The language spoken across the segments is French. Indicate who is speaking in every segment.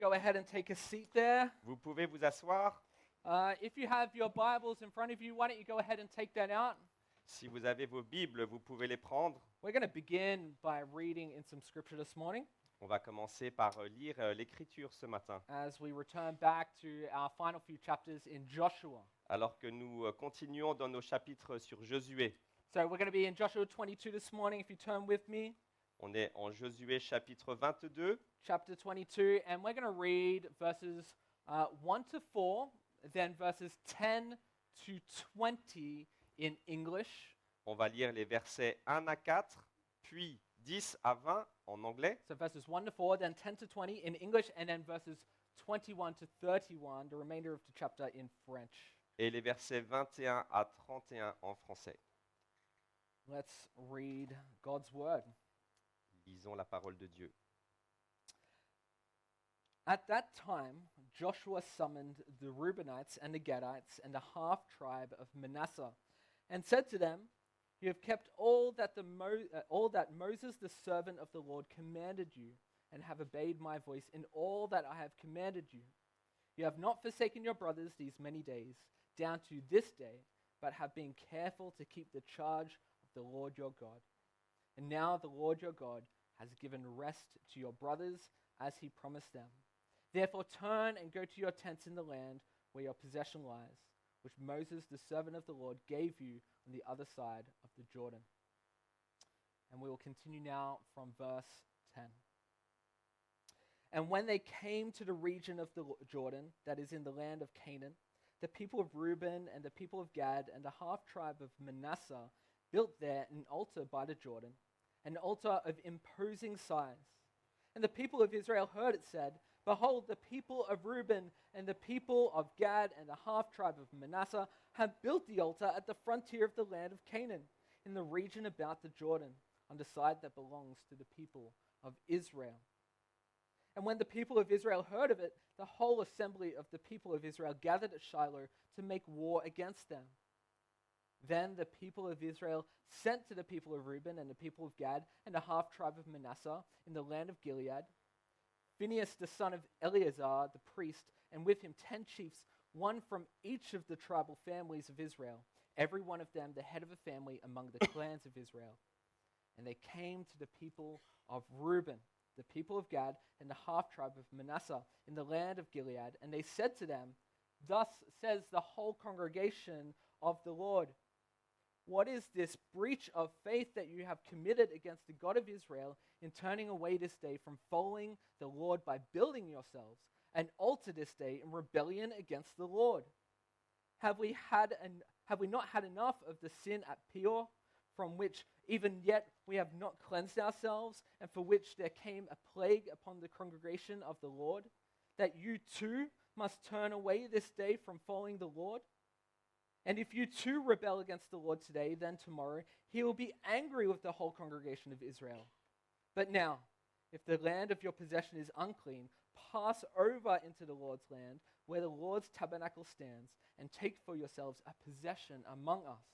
Speaker 1: Go ahead and take a seat there.
Speaker 2: Vous pouvez vous asseoir.
Speaker 1: If you have your Bibles in front of you, why don't you go ahead and take that out?
Speaker 2: Si vous avez vos Bibles, vous pouvez les prendre.
Speaker 1: We're going to begin by reading in some scripture this morning
Speaker 2: On va commencer par lire l'Écriture ce matin,
Speaker 1: as we return back to our final few chapters in Joshua.
Speaker 2: alors que nous continuons dans nos chapitres sur Josué.
Speaker 1: So we're going to be in Joshua 22 this morning, if you turn with me,
Speaker 2: On est en Josué chapitre 22,
Speaker 1: chapter 22, and we're going to read verses 1 to 4, then verses 10 to 20 in English.
Speaker 2: on va lire les versets 1 à 4, puis 10 à 20 en anglais,
Speaker 1: So verses 1 to 4, then 10 to 20 in English, and then verses 21 to 31, the remainder of the chapter in French.
Speaker 2: et les versets 21 à 31 en français.
Speaker 1: Let's read God's word.
Speaker 2: Lisons la parole de Dieu.
Speaker 1: At that time, Joshua summoned the Reubenites and the Gadites and the half-tribe of Manasseh, and said to them, "You have kept all that Moses, the servant of the Lord, commanded you, and have obeyed my voice in all that I have commanded you. You have not forsaken your brothers these many days, down to this day, but have been careful to keep the charge of the Lord your God. And now the Lord your God has given rest to your brothers as he promised them. Therefore turn and go to your tents in the land where your possession lies, which Moses, the servant of the Lord, gave you on the other side of the Jordan." And we will continue now from verse 10. "And when they came to the region of the Jordan, that is in the land of Canaan, the people of Reuben and the people of Gad and the half-tribe of Manasseh built there an altar by the Jordan, an altar of imposing size. And the people of Israel heard it said, 'Behold, the people of Reuben and the people of Gad and the half-tribe of Manasseh have built the altar at the frontier of the land of Canaan, in the region about the Jordan, on the side that belongs to the people of Israel.' And when the people of Israel heard of it, the whole assembly of the people of Israel gathered at Shiloh to make war against them. Then the people of Israel sent to the people of Reuben and the people of Gad and the half-tribe of Manasseh in the land of Gilead, Phinehas the son of Eleazar the priest, and with him 10 chiefs, one from each of the tribal families of Israel, every one of them the head of a family among the clans of Israel. And they came to the people of Reuben, the people of Gad, and the half-tribe of Manasseh in the land of Gilead, and they said to them, 'Thus says the whole congregation of the Lord, what is this breach of faith that you have committed against the God of Israel in turning away this day from following the Lord by building yourselves an altar this day in rebellion against the Lord? Have we not had enough of the sin at Peor, from which even yet we have not cleansed ourselves, and for which there came a plague upon the congregation of the Lord, that you too must turn away this day from following the Lord? And if you too rebel against the Lord today, then tomorrow he will be angry with the whole congregation of Israel. But now, if the land of your possession is unclean, pass over into the Lord's land, where the Lord's tabernacle stands, and take for yourselves a possession among us.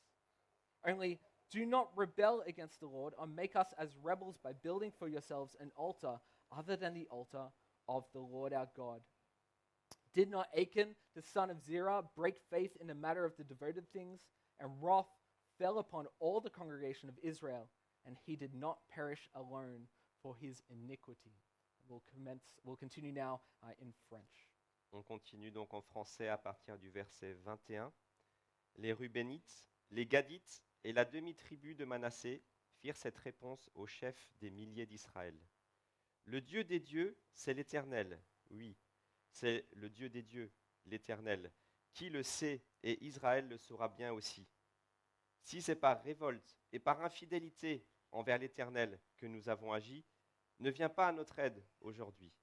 Speaker 1: Only do not rebel against the Lord, or make us as rebels by building for yourselves an altar other than the altar of the Lord our God. Did not Achan, the son of Zerah, break faith in the matter of the devoted things? And wrath fell upon all the congregation of Israel, and he did not perish alone for his iniquity." We'll continue now in French.
Speaker 2: On continue donc en français à partir du verset 21. Les Rubénites, les Gadites et la demi-tribu de Manassé firent cette réponse au chef des milliers d'Israël. Le Dieu des dieux, c'est l'Éternel, oui, c'est le Dieu des dieux, l'Éternel, qui le sait, et Israël le saura bien aussi. Si c'est par révolte et par infidélité envers l'Éternel que nous avons agi, ne viens pas à notre aide aujourd'hui.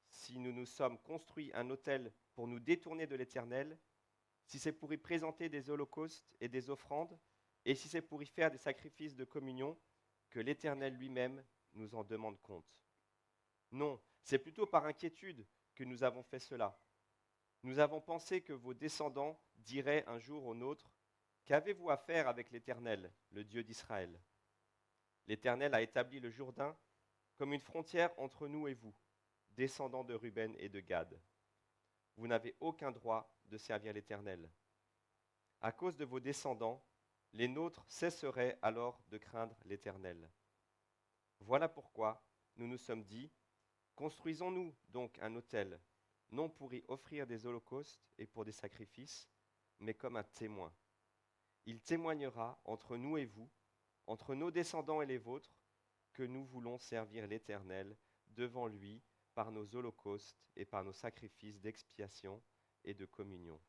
Speaker 2: Si nous nous sommes construits un autel pour nous détourner de l'Éternel, si c'est pour y présenter des holocaustes et des offrandes, et si c'est pour y faire des sacrifices de communion, que l'Éternel lui-même nous en demande compte. Non, c'est plutôt par inquiétude que nous avons fait cela. Nous avons pensé que vos descendants diraient un jour au nôtre, « Qu'avez-vous à faire avec l'Éternel, le Dieu d'Israël ?» L'Éternel a établi le Jourdain comme une frontière entre nous et vous. descendants de Ruben et de Gad, vous n'avez aucun droit de servir l'Éternel. À cause de vos descendants, les nôtres cesseraient alors de craindre l'Éternel. Voilà pourquoi nous nous sommes dit, construisons-nous donc un autel, non pour y offrir des holocaustes et pour des sacrifices, mais comme un témoin. Il témoignera entre nous et vous, entre nos descendants et les vôtres, que nous voulons servir l'Éternel devant lui par nos holocaustes et par nos sacrifices d'expiation et de communion.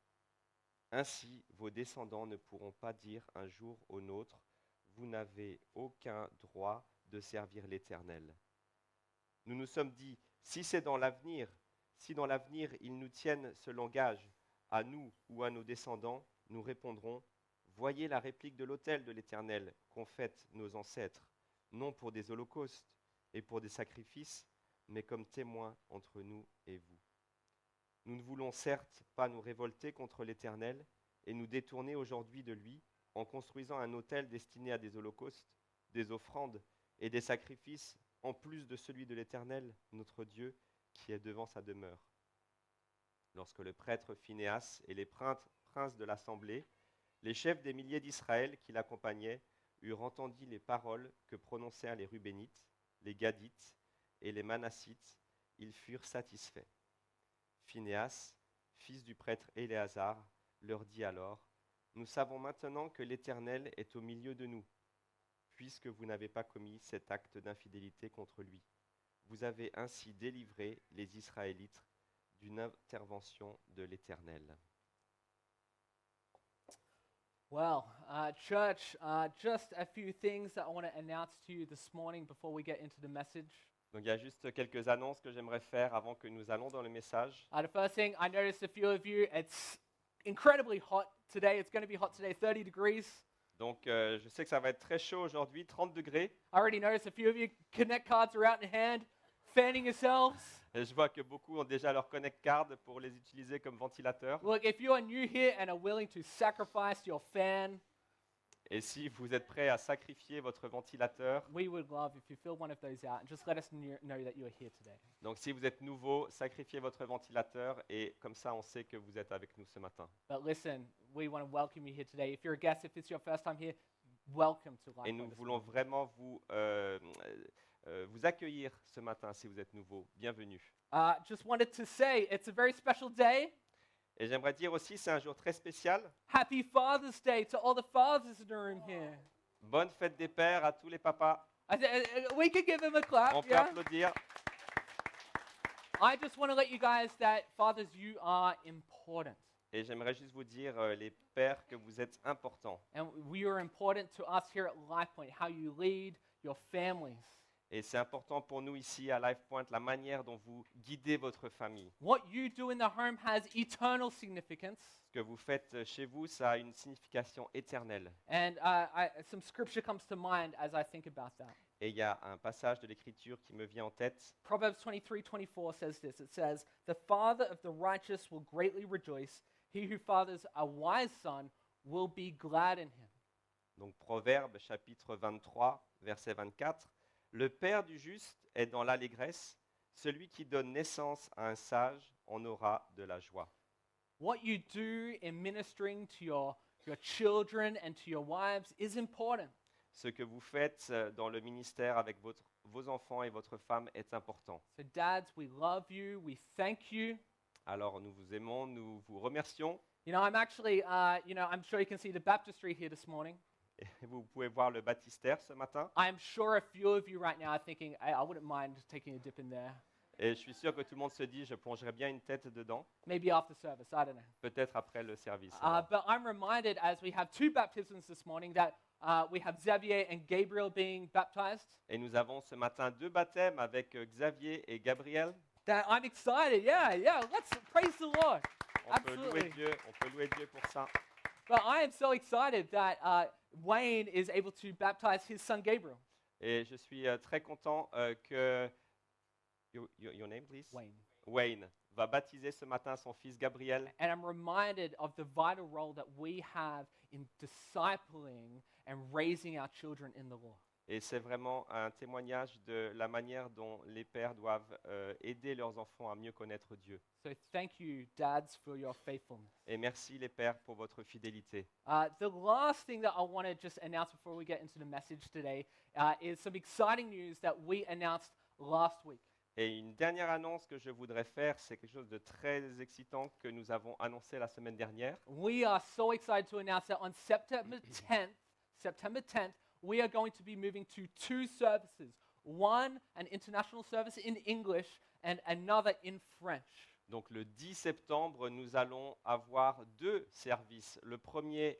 Speaker 2: Ainsi, vos descendants ne pourront pas dire un jour au nôtre, vous n'avez aucun droit de servir l'Éternel. Nous nous sommes dit, si dans l'avenir ils nous tiennent ce langage, à nous ou à nos descendants, nous répondrons, voyez la réplique de l'autel de l'Éternel qu'ont faite nos ancêtres, non pour des holocaustes et pour des sacrifices, mais comme témoins entre nous et vous. Nous ne voulons certes pas nous révolter contre l'Éternel et nous détourner aujourd'hui de lui en construisant un autel destiné à des holocaustes, des offrandes et des sacrifices en plus de celui de l'Éternel, notre Dieu, qui est devant sa demeure. Lorsque le prêtre Phinéas et les princes de l'assemblée, les chefs des milliers d'Israël qui l'accompagnaient, eurent entendu les paroles que prononcèrent les Rubénites, les Gadites et les Manassites, ils furent satisfaits. Phinéas, fils du prêtre Éléazar, leur dit alors, « Nous savons maintenant que l'Éternel est au milieu de nous, puisque vous n'avez pas commis cet acte d'infidélité contre lui. Vous avez ainsi délivré les Israélites d'une intervention de l'Éternel. »
Speaker 1: Well, church, just a few things that I want to announce to you this morning before we get into the message.
Speaker 2: Donc il y a juste quelques annonces que j'aimerais faire avant que nous allons dans le message.
Speaker 1: The first thing, I noticed a few of you, it's incredibly hot today. It's going to be hot today, 30 degrees.
Speaker 2: Donc je sais que ça va être très chaud aujourd'hui, 30 degrés.
Speaker 1: I already noticed a few of you, Connect cards are out in hand, fanning yourselves.
Speaker 2: Et je vois que beaucoup ont déjà leur Connect Card pour les utiliser comme ventilateur.
Speaker 1: Look, if you are new here and are willing to sacrifice your fan,
Speaker 2: Et si vous êtes prêt à sacrifier votre ventilateur,
Speaker 1: we would love if you fill one of those out and just let us know that you are here today.
Speaker 2: donc si vous êtes nouveau, sacrifiez votre ventilateur et comme ça on sait que vous êtes avec nous ce matin.
Speaker 1: But listen, we want to welcome you here today. If you're a guest, if it's your first time here, welcome to
Speaker 2: Et
Speaker 1: Life
Speaker 2: nous
Speaker 1: Point this
Speaker 2: voulons
Speaker 1: morning.
Speaker 2: vraiment vous accueillir ce matin si vous êtes nouveau. Bienvenue.
Speaker 1: Just wanted to say it's a very special day.
Speaker 2: Et j'aimerais dire aussi, c'est un jour très spécial.
Speaker 1: Happy Father's Day to all the fathers in the room here.
Speaker 2: Bonne fête des pères à tous les papas.
Speaker 1: We could give them a clap.
Speaker 2: On peut
Speaker 1: Yeah?
Speaker 2: applaudir.
Speaker 1: I just want to let you guys that fathers, you are important.
Speaker 2: Et j'aimerais juste vous dire, les pères, que vous êtes importants.
Speaker 1: And we are important to us here at LifePoint, how you lead your families.
Speaker 2: Et c'est important pour nous ici à LifePoint, la manière dont vous guidez votre famille.
Speaker 1: What you do in the home has eternal significance.
Speaker 2: Ce que vous faites chez vous, ça a une signification éternelle.
Speaker 1: And some scripture comes to mind as I think about that.
Speaker 2: Et il y a un passage de l'Écriture qui me vient en tête.
Speaker 1: Proverbs 23:24 says this. It says, "The father of the righteous will greatly rejoice. He who fathers a wise son will be glad in him."
Speaker 2: Donc Proverbe chapitre 23, verset 24. Le père du juste est dans l'allégresse. Celui qui donne naissance à un sage en aura de la joie.
Speaker 1: What you do in ministering to your children and to your wives is important.
Speaker 2: Ce que vous faites dans le ministère avec vos enfants et votre femme est important.
Speaker 1: So dads, we love you. We thank you.
Speaker 2: Alors nous vous aimons, nous vous remercions.
Speaker 1: You know, I'm actually, I'm sure you can see the baptistry here this morning.
Speaker 2: Et vous pouvez voir le baptistère ce matin.
Speaker 1: I'm sure a few of you right now are thinking, I wouldn't mind taking a dip in there.
Speaker 2: Et je suis sûr que tout le monde se dit, je plongerai bien une tête dedans,
Speaker 1: Maybe after service, I don't know.
Speaker 2: peut-être après le service. alors.
Speaker 1: But I'm reminded as we have two baptisms this morning that we have Xavier and Gabriel being baptized,
Speaker 2: Et nous avons ce matin 2 baptêmes avec Xavier et Gabriel.
Speaker 1: that I'm excited. Yeah, let's praise the Lord.
Speaker 2: On peut
Speaker 1: Absolutely.
Speaker 2: louer Dieu pour ça.
Speaker 1: But I am so excited that Wayne is able to baptize his son Gabriel.
Speaker 2: Et je suis très content que your name please? Wayne va baptiser ce matin son fils Gabriel.
Speaker 1: And I'm reminded of the vital role that we have in discipling and raising our children in the Lord.
Speaker 2: Et c'est vraiment un témoignage de la manière dont les pères doivent aider leurs enfants à mieux connaître Dieu.
Speaker 1: So thank you, dads, for your faithfulness.
Speaker 2: Et merci les pères pour votre fidélité.
Speaker 1: The last thing that I want to just announce before we get into the message today is some exciting news that we announced last week.
Speaker 2: Et une dernière annonce que je voudrais faire, c'est quelque chose de très excitant que nous avons annoncé la semaine dernière.
Speaker 1: We are so excited to announce that on September 10th, we are going to be moving to 2 services. One, an international service in English, and another in French.
Speaker 2: Donc le 10 septembre, nous allons avoir 2 services. Le premier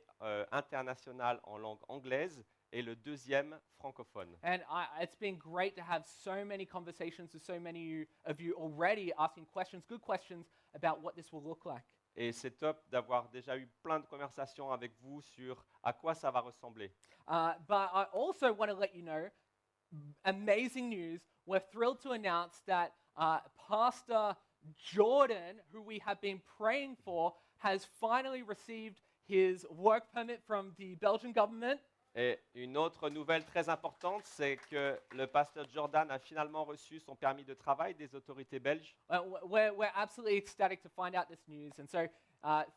Speaker 2: international en langue anglaise et le deuxième francophone.
Speaker 1: And it's been great to have so many conversations with so many of you already asking questions, good questions about what this will look like.
Speaker 2: Et c'est top d'avoir déjà eu plein de conversations avec vous sur à quoi ça va ressembler.
Speaker 1: But I also want to let you know, amazing news, we're thrilled to announce that Pastor Jordan, who we have been praying for, has finally received his work permit from the Belgian government.
Speaker 2: Et une autre nouvelle très importante, c'est que le pasteur Jordan a finalement reçu son permis de travail des autorités belges.
Speaker 1: We're absolutely ecstatic to find out this news. And so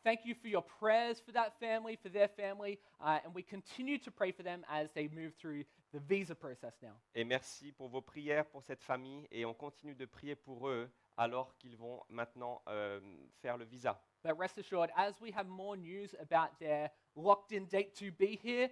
Speaker 1: thank you for your prayers for that family, for their family, and we continue to pray for them as they move through the visa process now.
Speaker 2: Et merci pour vos prières pour cette famille et on continue de prier pour eux alors qu'ils vont maintenant faire le visa.
Speaker 1: But rest assured, as we have more news about their locked-in date to be here,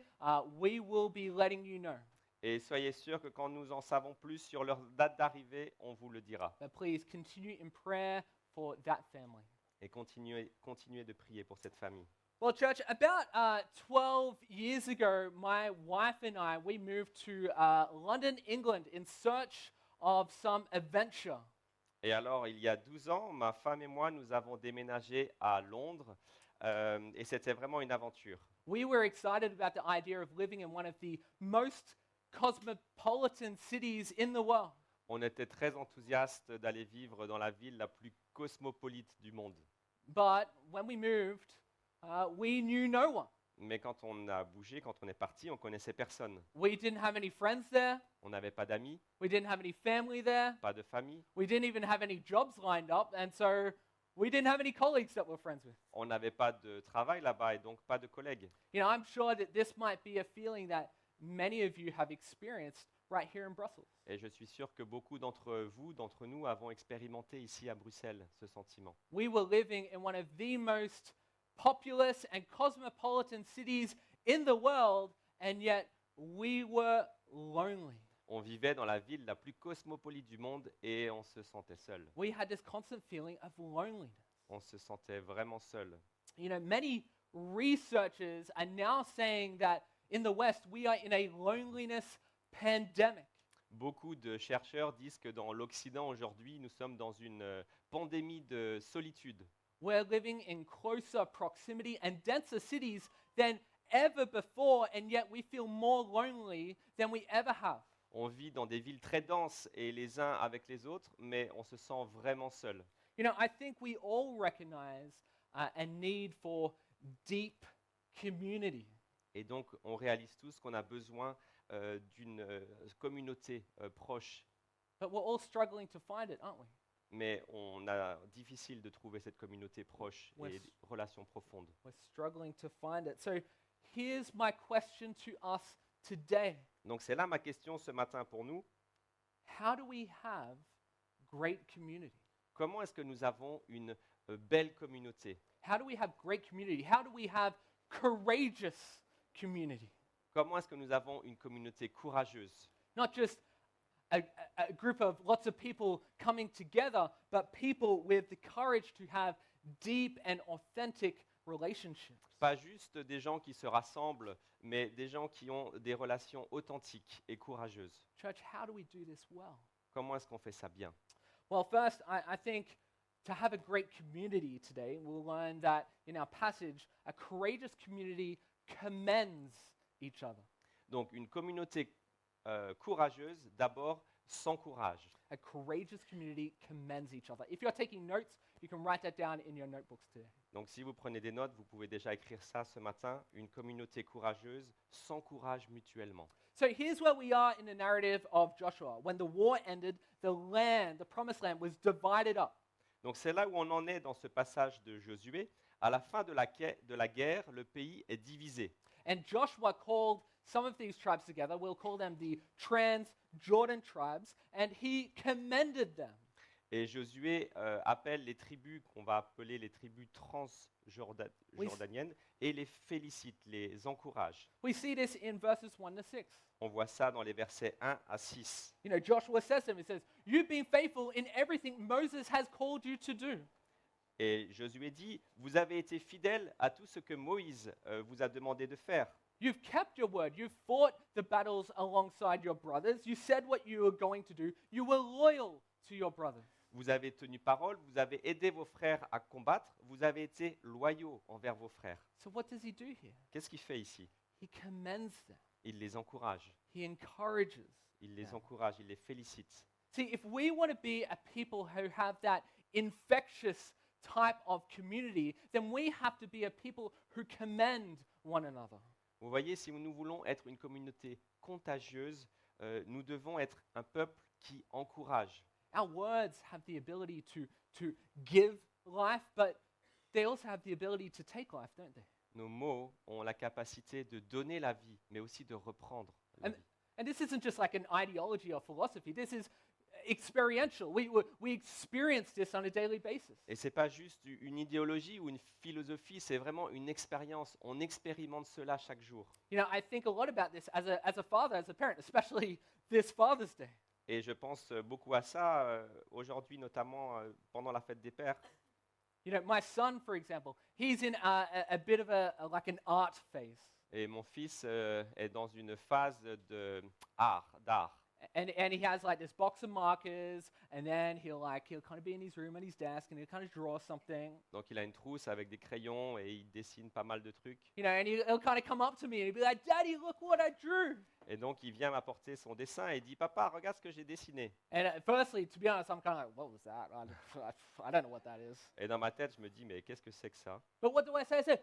Speaker 1: we will be letting you know.
Speaker 2: Et soyez sûrs que quand nous en savons plus sur leur date d'arrivée, on vous le dira.
Speaker 1: But please continue in prayer for that family.
Speaker 2: Et continuez de prier pour cette famille.
Speaker 1: Well, church, about 12 years ago, my wife and I, we moved to London, England in search of some adventure.
Speaker 2: Et alors, il y a 12 ans, ma femme et moi, nous avons déménagé à Londres et c'était vraiment une aventure.
Speaker 1: We were excited about the idea of living in one of the most cosmopolitan cities in the world.
Speaker 2: On était très enthousiastes d'aller vivre dans la ville la plus cosmopolite du monde.
Speaker 1: But when we moved, we knew no one.
Speaker 2: Mais quand on a bougé, quand on est parti, on connaissait personne.
Speaker 1: We didn't have any friends there.
Speaker 2: On n'avait pas d'amis,
Speaker 1: We didn't have any family there.
Speaker 2: pas de famille.
Speaker 1: We didn't even have any jobs lined up. And so we didn't have any colleagues that we're friends with.
Speaker 2: On n'avait pas de travail là-bas et donc pas de collègues.
Speaker 1: You know, I'm sure that this might be a feeling that many of you have experienced right here in Brussels.
Speaker 2: Et je suis sûr que beaucoup d'entre vous, d'entre nous, avons expérimenté ici à Bruxelles ce sentiment.
Speaker 1: We were living in one of the most populous and cosmopolitan cities in the world, and yet we were lonely.
Speaker 2: On vivait dans la ville la plus cosmopolite du monde et on se sentait seul.
Speaker 1: We had this constant feeling of loneliness.
Speaker 2: On se sentait vraiment seul.
Speaker 1: You know, many researchers are now saying that in the West we are in a loneliness pandemic.
Speaker 2: Beaucoup de chercheurs disent que dans l'Occident aujourd'hui, nous sommes dans une pandémie de solitude.
Speaker 1: We're living in closer proximity and denser cities than ever before, and yet we feel more lonely than we ever have.
Speaker 2: On vit dans des villes très denses et les uns avec les autres, mais on se sent vraiment seul.
Speaker 1: You know, I think we all recognize a need for deep community.
Speaker 2: Et donc, on réalise tous qu'on a besoin d'une communauté proche.
Speaker 1: But we're all struggling to find it, aren't we?
Speaker 2: Mais on a difficile de trouver cette communauté proche
Speaker 1: Ouais,
Speaker 2: et des relations profondes.
Speaker 1: We're struggling to find it. So here's my question to us today.
Speaker 2: Donc c'est là ma question ce matin pour nous.
Speaker 1: How do we have great community?
Speaker 2: Comment est-ce que nous avons une belle communauté?
Speaker 1: How do we have great community? How do we have courageous community?
Speaker 2: Comment est-ce que nous avons une communauté courageuse?
Speaker 1: Not just a group of lots of people coming together, but people with the courage to have deep and authentic relationships.
Speaker 2: Pas juste des gens qui se rassemblent, mais des gens qui ont des relations authentiques et courageuses.
Speaker 1: Church, how do we do this well?
Speaker 2: Comment est-ce qu'on fait ça bien?
Speaker 1: Well, first, I think to have a great community today, we'll learn that in our passage, a courageous community commends each other.
Speaker 2: Donc une communauté courageuse, d'abord, s'encourage.
Speaker 1: A courageous community commends each other. If you're taking notes, you can write that down in your notebooks today.
Speaker 2: Donc si vous prenez des notes, vous pouvez déjà écrire ça ce matin. Une communauté courageuse s'encourage mutuellement.
Speaker 1: So here's where we are in the narrative of Joshua. When the war ended, the land, the promised land, was divided up.
Speaker 2: Donc c'est là où on en est dans ce passage de Josué. À la fin de la guerre, le pays est divisé.
Speaker 1: And Joshua called some of these tribes together. We'll call them the Trans-Jordan tribes. And he commended them.
Speaker 2: Et Josué appelle les tribus qu'on va appeler les tribus
Speaker 1: Oui.
Speaker 2: transjordaniennes et les félicite, les encourage.
Speaker 1: We see this in verses 1 to 6.
Speaker 2: On voit ça dans les versets 1 à 6.
Speaker 1: You know, Joshua says to him, he says, "You've been faithful in everything Moses has called you to do."
Speaker 2: Et Josué dit, vous avez été fidèles à tout ce que Moïse vous a demandé de faire.
Speaker 1: You've kept your word. You've fought the battles alongside your brothers. You said what you were going to do. You were loyal to your brothers.
Speaker 2: Vous avez tenu parole, vous avez aidé vos frères à combattre, vous avez été loyaux envers vos frères.
Speaker 1: So what does he do here?
Speaker 2: Qu'est-ce qu'il fait ici?
Speaker 1: He commends them.
Speaker 2: Il les encourage.
Speaker 1: He encourages.
Speaker 2: Il les
Speaker 1: them.
Speaker 2: encourage, il les félicite.
Speaker 1: See, if we want to be a people who have that infectious type of community, then we have to be a people who commend one another.
Speaker 2: Vous voyez, si nous voulons être une communauté contagieuse, nous devons être un peuple qui encourage.
Speaker 1: Our words have the ability to give life, but they also have the ability to take life, don't they?
Speaker 2: Nos mots ont la capacité de donner la vie, mais aussi de reprendre la vie.
Speaker 1: And this isn't just like an ideology or philosophy. This is experiential. We experience this on a daily basis.
Speaker 2: Et ce n'est pas juste une idéologie ou une philosophie, c'est vraiment une expérience. On expérimente cela chaque jour.
Speaker 1: You know, I think a lot about this as a father, as a parent, especially this Father's Day.
Speaker 2: Et je pense beaucoup à ça aujourd'hui, notamment pendant la fête des pères.
Speaker 1: You know, my son, for example, he's in a bit of like an art phase.
Speaker 2: Et mon fils est dans une phase d'art.
Speaker 1: And he has like this box of markers, and then he'll kind of be in his room at his desk, and he'll kind of draw something.
Speaker 2: Donc il a une trousse avec des crayons et il dessine pas mal de trucs.
Speaker 1: You know, and he'll kind of come up to me and he'll be like, "Daddy, look what I drew."
Speaker 2: Et donc il vient m'apporter son dessin et il dit, papa, regarde ce que j'ai dessiné.
Speaker 1: And firstly, to be honest, I'm kind of like, "What was that? I don't know what that is."
Speaker 2: Et dans ma tête, je me dis, mais qu'est-ce que c'est que ça?
Speaker 1: But what do I say? I say,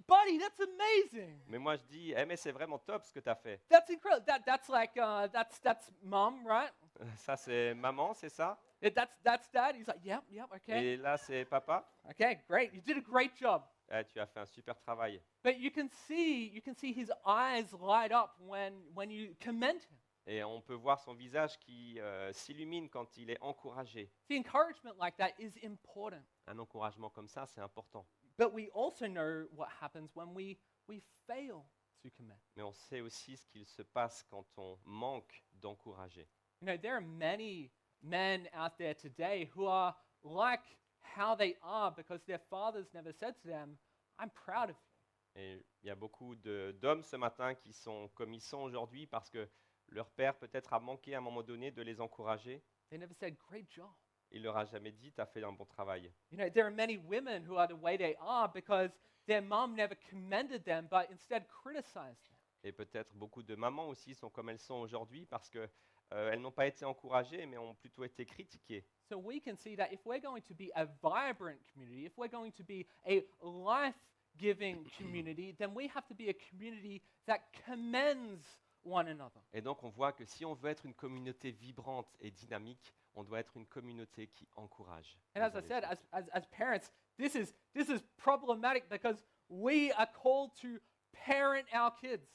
Speaker 1: "Buddy, that's amazing.
Speaker 2: Mais moi je dis, mais c'est vraiment top ce que tu as fait.
Speaker 1: That's incredible. That's like that's mom, right?
Speaker 2: Ça c'est maman, c'est ça?
Speaker 1: That's dad." He's like, "Yep, okay,
Speaker 2: Et là c'est papa.
Speaker 1: okay, great. You did a great job."
Speaker 2: Tu as fait un super travail.
Speaker 1: But you can see his eyes light up when you commend him.
Speaker 2: Et on peut voir son visage qui s'illumine quand il est encouragé.
Speaker 1: The encouragement like that is important.
Speaker 2: Un encouragement comme ça, c'est important.
Speaker 1: But we also know what happens when we fail to commend.
Speaker 2: Mais on sait aussi ce qu'il se passe quand on manque d'encourager.
Speaker 1: You know, there are many men out there today who are like how they are because their fathers never said to them, "I'm proud of you."
Speaker 2: Et il y a beaucoup d'hommes ce matin qui sont comme ils sont aujourd'hui parce que leur père peut-être a manqué à un moment donné de les encourager.
Speaker 1: They never said, "Great job."
Speaker 2: Il leur a jamais dit, tu as fait un bon travail.
Speaker 1: You know, there are many women who are the way they are because their mom never commended them but instead criticized them.
Speaker 2: Et peut-être beaucoup de mamans aussi sont comme elles sont aujourd'hui parce que elles n'ont pas été encouragées mais ont plutôt été critiquées.
Speaker 1: So we can see that if we're going to be a vibrant community, if we're going to be a life-giving community, then we have to be a community that commends one another.
Speaker 2: Et donc on voit que si on veut être une communauté vibrante et dynamique, on doit être une communauté qui encourage.
Speaker 1: And as I said, as parents, this is problematic because we are called to parent our kids.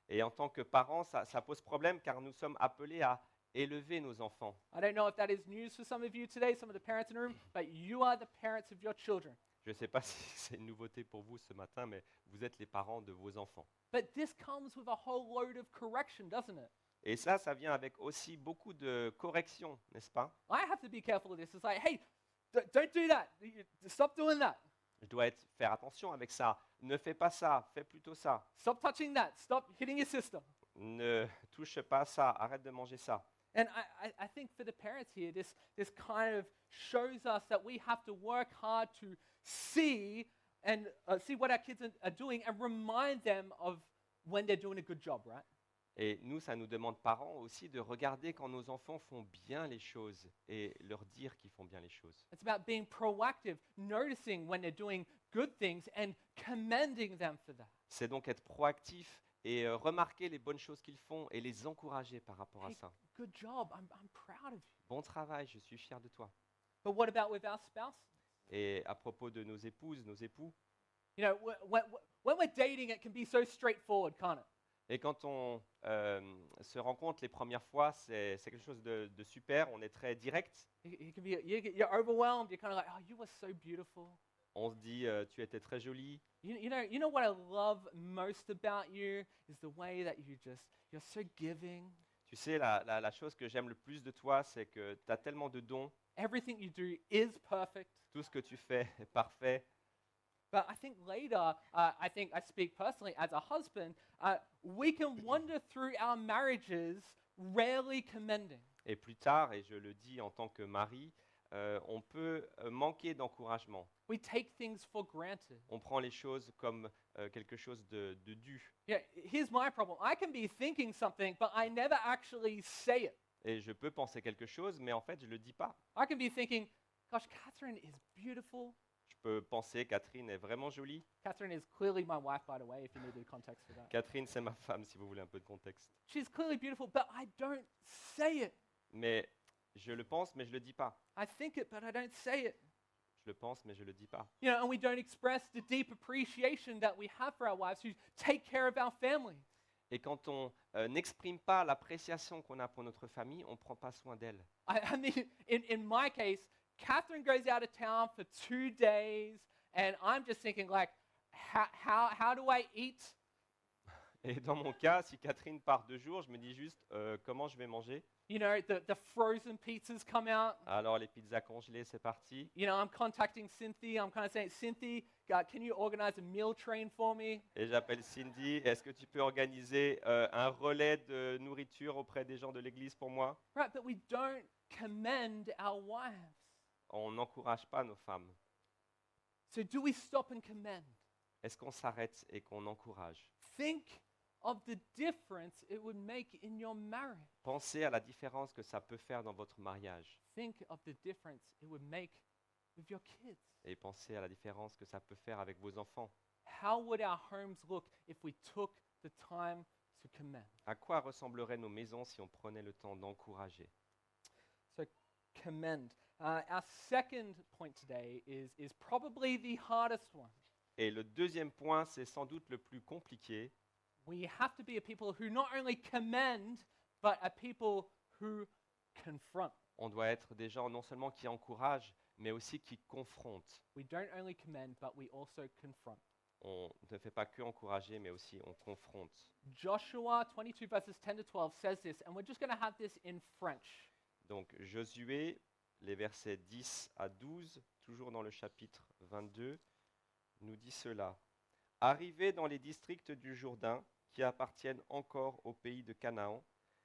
Speaker 2: Et en tant que parents, ça pose problème car nous sommes appelés à élever nos enfants.
Speaker 1: I don't know if that is news for some of you today, some of the parents in the room, but you are the parents of your children.
Speaker 2: Je ne sais pas si c'est une nouveauté pour vous ce matin, mais vous êtes les parents de vos enfants.
Speaker 1: But this comes with a whole load of correction, doesn't it?
Speaker 2: Et ça vient avec aussi beaucoup de corrections, n'est-ce pas?
Speaker 1: I have to be careful of this. It's like, hey, don't do that. Stop doing that.
Speaker 2: Je dois faire attention avec ça. Ne fais pas ça, fais plutôt ça.
Speaker 1: Stop touching that. Stop hitting your sister.
Speaker 2: Ne touche pas ça, arrête de manger ça.
Speaker 1: And I think for the parents here, this kind of shows us that we have to work hard to see what our kids are doing and remind them of when they're doing a good job, right?
Speaker 2: Et nous, ça nous demande, parents, aussi de regarder quand nos enfants font bien les choses et leur dire qu'ils font bien les choses.
Speaker 1: It's about being proactive, noticing when they're doing good things and commending them for that.
Speaker 2: C'est donc être proactif et remarquer les bonnes choses qu'ils font et les encourager par rapport à
Speaker 1: Hey,
Speaker 2: ça.
Speaker 1: good job. I'm proud of you.
Speaker 2: Bon travail, je suis fier de toi.
Speaker 1: But what about with our spouses?
Speaker 2: Et à propos de nos épouses, nos époux,
Speaker 1: You know, when we're dating, it can be so straightforward, can't it?
Speaker 2: et quand on se rencontre les premières fois, c'est quelque chose de super, on est très direct.
Speaker 1: You can be, you're overwhelmed. You're kind of like, oh, you were so beautiful.
Speaker 2: On se dit, tu étais très jolie.
Speaker 1: You know what I love most about you is the way that you're so giving.
Speaker 2: Tu sais, la chose que j'aime le plus de toi, c'est que tu as tellement de dons.
Speaker 1: Everything you do is perfect.
Speaker 2: Tout ce que tu fais est parfait.
Speaker 1: But I think later, I think I speak personally as a husband, we can wander through our marriages rarely commending.
Speaker 2: Et plus tard, et je le dis en tant que mari, on peut manquer d'encouragement.
Speaker 1: We take things for granted.
Speaker 2: On prend les choses comme quelque chose de dû.
Speaker 1: Yeah, here's my problem. I can be thinking something, but I never actually say it.
Speaker 2: Et je peux penser quelque chose, mais en fait, je ne le dis pas.
Speaker 1: I can be thinking, gosh, Catherine is beautiful.
Speaker 2: Je peux penser Catherine est vraiment jolie.
Speaker 1: Catherine is clearly my wife, by the way, if you need the context for that.
Speaker 2: Catherine, c'est ma femme, si vous voulez un peu de contexte.
Speaker 1: She's clearly beautiful, but I don't say it.
Speaker 2: Mais je le pense, mais je ne le dis pas.
Speaker 1: I think it, but I don't say it.
Speaker 2: Je le pense, mais je ne le dis pas.
Speaker 1: You know, and we don't express the deep appreciation that we have for our wives who take care of our family.
Speaker 2: Et quand on n'exprime pas l'appréciation qu'on a pour notre famille, on ne prend pas soin d'elle.
Speaker 1: I mean, in my case, Catherine goes out of town for 2 days, and I'm just thinking, like, how do I eat?
Speaker 2: Et dans mon cas, si Catherine part 2 jours, je me dis juste comment je vais manger.
Speaker 1: You know, the frozen pizzas come out.
Speaker 2: Alors les pizzas congelées, c'est parti.
Speaker 1: You know, I'm contacting Cynthia. I'm kind of saying, Cynthia, can you organize a meal train for me?
Speaker 2: Et j'appelle Cindy. Est-ce que tu peux organiser un relais de nourriture auprès des gens de l'église pour moi?
Speaker 1: Right, but we don't commend our wives.
Speaker 2: On n'encourage pas nos femmes.
Speaker 1: So do we stop and commend?
Speaker 2: Est-ce qu'on s'arrête et qu'on encourage?
Speaker 1: Think of the difference it would make in your marriage.
Speaker 2: Pensez à la différence que ça peut faire dans votre mariage.
Speaker 1: Think of the difference it would make with your kids.
Speaker 2: Et pensez à la différence que ça peut faire avec vos enfants.
Speaker 1: How would our homes look if we took the time to commend?
Speaker 2: À quoi ressembleraient nos maisons si on prenait le temps d'encourager?
Speaker 1: So, commend. Our second point today is probably the hardest one.
Speaker 2: Et le deuxième point, c'est sans doute le plus compliqué.
Speaker 1: We have to be a people who not only commend, but a people who confront.
Speaker 2: On doit être des gens non seulement qui encouragent, mais aussi qui confrontent.
Speaker 1: We don't only commend, but we also confront.
Speaker 2: On ne fait pas que encourager, mais aussi on confronte.
Speaker 1: Joshua 22 verses 10 to 12 says this, and we're just going to have this in French.
Speaker 2: Donc Josué, les versets 10 à 12, toujours dans le chapitre 22, nous dit cela. Arrivés dans les districts du Jourdain, qui appartiennent encore au pays de Canaan,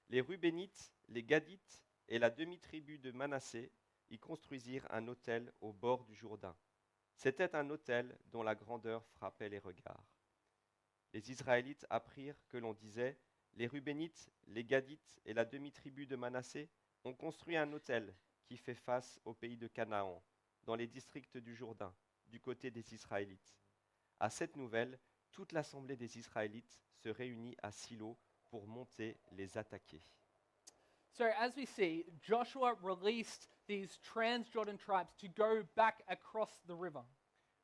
Speaker 2: les Rubénites, les Gadites et la demi-tribu de Manassé y construisirent un autel au bord du Jourdain. C'était un autel dont la grandeur frappait les regards. Les Israélites apprirent que l'on disait « Les Rubénites, les Gadites et la demi-tribu de Manassé ont construit un autel qui fait face au pays de Canaan, dans les districts du Jourdain, du côté des Israélites. » À cette nouvelle, toute l'assemblée des Israélites se réunit à Silo pour monter les attaquer.
Speaker 1: So as we see, Joshua released these trans-Jordan tribes to go back across the river.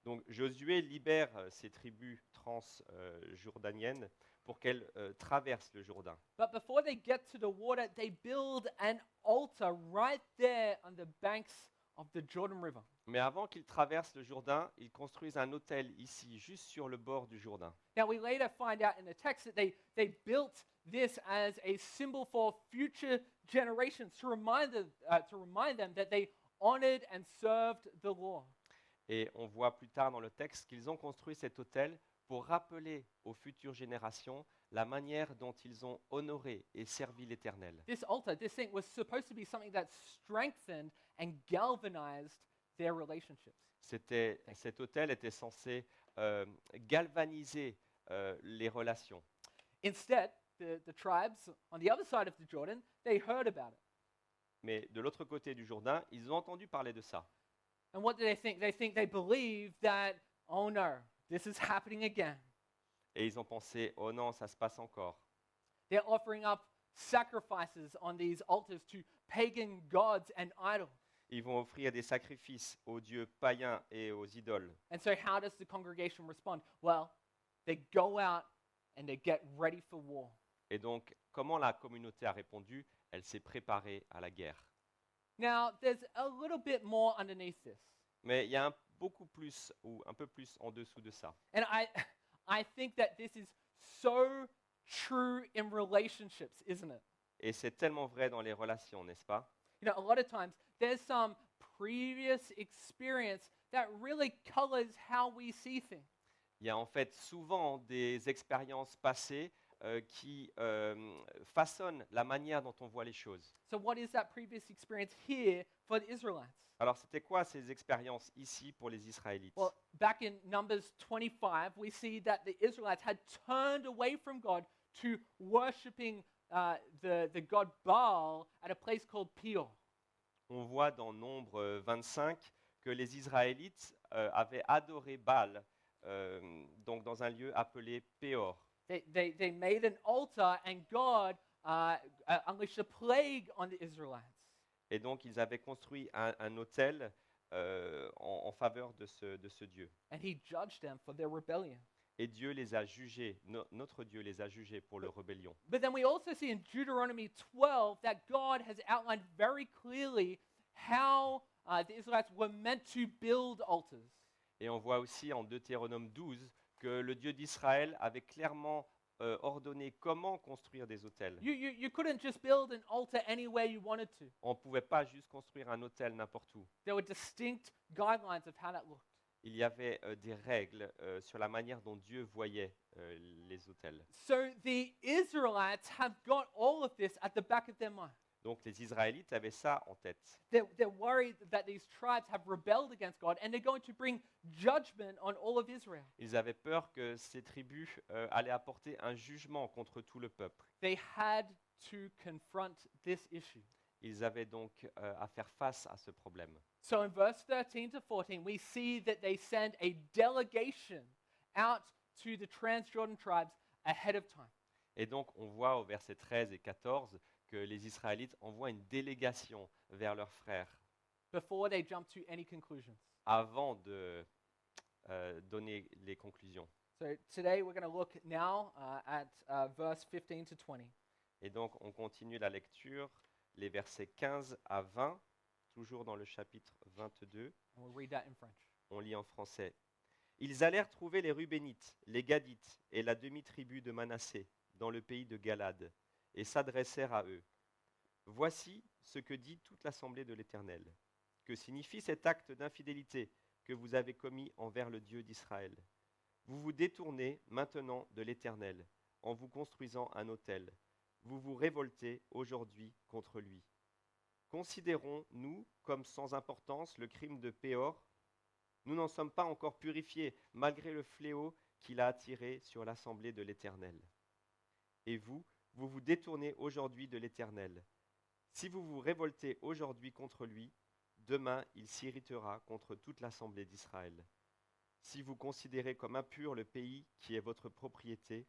Speaker 2: Donc Josué libère ces tribus transjordaniennes pour qu'elles traversent le Jourdain.
Speaker 1: But before they get to the water, they build an altar right there on the banks of the Jordan River.
Speaker 2: Mais avant qu'ils traversent le Jourdain, ils construisent un autel ici, juste sur le bord du Jourdain.
Speaker 1: Now we later find out in the text that they built this as a symbol for future generations to remind them that they honored and served the Lord.
Speaker 2: Et on voit plus tard dans le texte qu'ils ont construit cet autel pour rappeler aux futures générations la manière dont ils ont honoré et servi l'Éternel.
Speaker 1: This altar, this thing was supposed to be something that strengthened and galvanized their relationships.
Speaker 2: Cet autel était censé galvaniser les relations.
Speaker 1: Instead, the tribes on the other side of the Jordan, they heard about it.
Speaker 2: Mais de l'autre côté du Jourdain, ils ont entendu parler de ça.
Speaker 1: And what do they think? They believe that, oh no, this is happening again.
Speaker 2: Et ils ont pensé, oh non, ça se passe encore.
Speaker 1: They're offering up sacrifices on these altars to pagan gods and idols.
Speaker 2: Ils vont offrir des sacrifices aux dieux païens et aux idoles.
Speaker 1: And so, how does the congregation respond? Well, they go out and they get ready for war.
Speaker 2: Et donc, comment la communauté a répondu? Elle s'est préparée à la guerre.
Speaker 1: Now, there's a little bit more underneath this.
Speaker 2: Mais il y a beaucoup plus, ou un peu plus en dessous de ça.
Speaker 1: And I think that this is so true in relationships, isn't it?
Speaker 2: Et c'est tellement vrai dans les relations, n'est-ce pas?
Speaker 1: You know, a lot of times there's some previous experience that really colors how we see things.
Speaker 2: Il y a en fait souvent des expériences passées qui façonnent la manière dont on voit les choses.
Speaker 1: So, what is that previous experience here for the Israelites?
Speaker 2: Alors, c'était quoi ces expériences ici pour les Israélites?
Speaker 1: Well, back in Numbers 25, we see that the Israelites had turned away from God to worshiping the god Baal at a place called Peor.
Speaker 2: On voit dans Nombre 25 que les Israélites avaient adoré Baal, donc dans un lieu appelé Péor.
Speaker 1: They made an altar, and God unleashed a plague on the Israelites.
Speaker 2: Et donc, ils avaient construit un autel en faveur de ce Dieu.
Speaker 1: And he judged them for their rebellion.
Speaker 2: Et Dieu les a jugés, notre Dieu les a jugés pour leur rébellion.
Speaker 1: But then we also see in Deuteronomy 12 that God has outlined very clearly how the Israelites were meant to build altars.
Speaker 2: Et on voit aussi en Deutéronome 12 que le Dieu d'Israël avait clairement ordonné comment construire des autels.
Speaker 1: You couldn't just build an altar anywhere you wanted to.
Speaker 2: On ne pouvait pas juste construire un autel n'importe où.
Speaker 1: There were distinct guidelines of how that looked.
Speaker 2: Il y avait des règles sur la manière dont Dieu voyait les autels.
Speaker 1: So the Israelites have got all of this at the back of their mind.
Speaker 2: Donc les Israélites avaient ça en tête.
Speaker 1: They're worried that these tribes have rebelled against God and they're going to bring judgment on all of Israel.
Speaker 2: Ils avaient peur que ces tribus allaient apporter un jugement contre tout le peuple.
Speaker 1: They had to confront this issue.
Speaker 2: Ils avaient donc à faire face à ce problème.
Speaker 1: So in verse 13 to 14, we see that they send a delegation out to the Transjordan tribes ahead of time.
Speaker 2: Et donc on voit au verset 13 et 14 que les Israélites envoient une délégation vers leurs frères
Speaker 1: Before they jump to any conclusions.
Speaker 2: avant de donner les conclusions.
Speaker 1: So today we're going to look now at verse 15 to 20.
Speaker 2: Et donc on continue la lecture, les versets 15 à 20, toujours dans le chapitre 22.
Speaker 1: And we'll read that in French.
Speaker 2: On lit en français. Ils allèrent trouver les Rubénites, les Gadites et la demi-tribu de Manassé dans le pays de Galade et s'adressèrent à eux. Voici ce que dit toute l'assemblée de l'Éternel. Que signifie cet acte d'infidélité que vous avez commis envers le Dieu d'Israël? Vous vous détournez maintenant de l'Éternel en vous construisant un autel. Vous vous révoltez aujourd'hui contre lui. Considérons-nous comme sans importance le crime de Péor? Nous n'en sommes pas encore purifiés malgré le fléau qu'il a attiré sur l'assemblée de l'Éternel. Et vous, vous vous détournez aujourd'hui de l'Éternel. Si vous vous révoltez aujourd'hui contre lui, demain il s'irritera contre toute l'assemblée d'Israël. Si vous considérez comme impur le pays qui est votre propriété,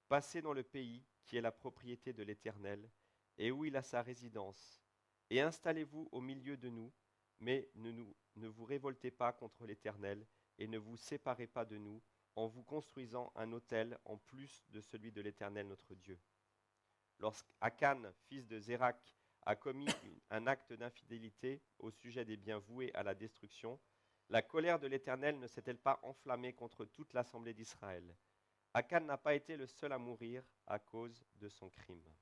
Speaker 2: passez dans le pays qui est la propriété de l'Éternel et où il a sa résidence, et installez-vous au milieu de nous, mais ne vous révoltez pas contre l'Éternel et ne vous séparez pas de nous en vous construisant un autel en plus de celui de l'Éternel notre Dieu. Lorsqu'Akan, fils de Zérak, a commis un acte d'infidélité au sujet des biens voués à la destruction, la colère de l'Éternel ne s'est-elle pas enflammée contre toute l'assemblée d'Israël? Akan n'a pas été le seul à mourir à cause de son crime.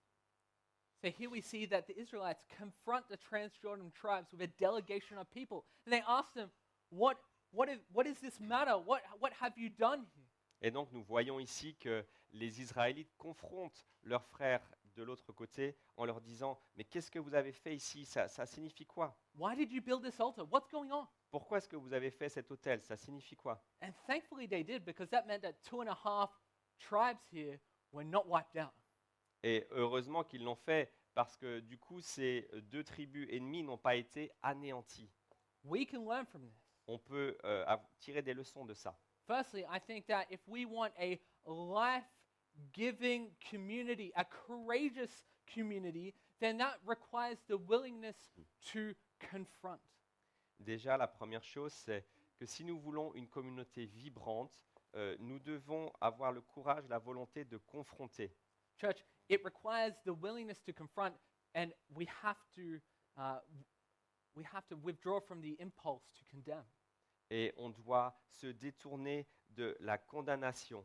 Speaker 1: So here we see that the Israelites confront the Transjordan tribes with a delegation of people. And they ask them, what is this matter? What have you done here?
Speaker 2: Et donc nous voyons ici que les Israélites confrontent leurs frères de l'autre côté en leur disant « Mais qu'est-ce que vous avez fait ici? Ça signifie quoi?
Speaker 1: Why did you build this altar? What's going on?
Speaker 2: Pourquoi est-ce que vous avez fait cet autel? Ça signifie quoi ?»
Speaker 1: And thankfully they did, because that meant that 2.5 tribes here were not wiped out.
Speaker 2: Et heureusement qu'ils l'ont fait parce que du coup ces deux tribus ennemies n'ont pas été anéanties.
Speaker 1: We can learn from this.
Speaker 2: On peut tirer des leçons de ça.
Speaker 1: Firstly, I think that if we want a life-giving community, a courageous community, then that requires the willingness to confront.
Speaker 2: Déjà, la première chose, c'est que si nous voulons une communauté vibrante, nous devons avoir le courage, la volonté de confronter.
Speaker 1: Church, it requires the willingness to confront, and we have to withdraw from the impulse to condemn.
Speaker 2: Et on doit se détourner de la condamnation.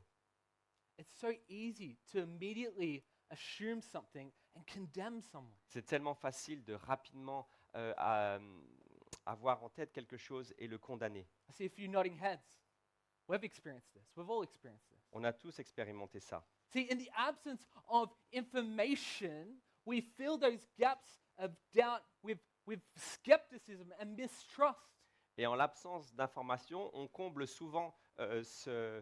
Speaker 1: It's so easy to immediately assume something and condemn someone.
Speaker 2: C'est tellement facile de rapidement avoir en tête quelque chose et le condamner.
Speaker 1: I see a few nodding heads. We've experienced this. We've all experienced this.
Speaker 2: On a tous expérimenté ça.
Speaker 1: See, in the absence of information, we fill those gaps of doubt with skepticism and mistrust.
Speaker 2: Et en l'absence d'information, on comble souvent ce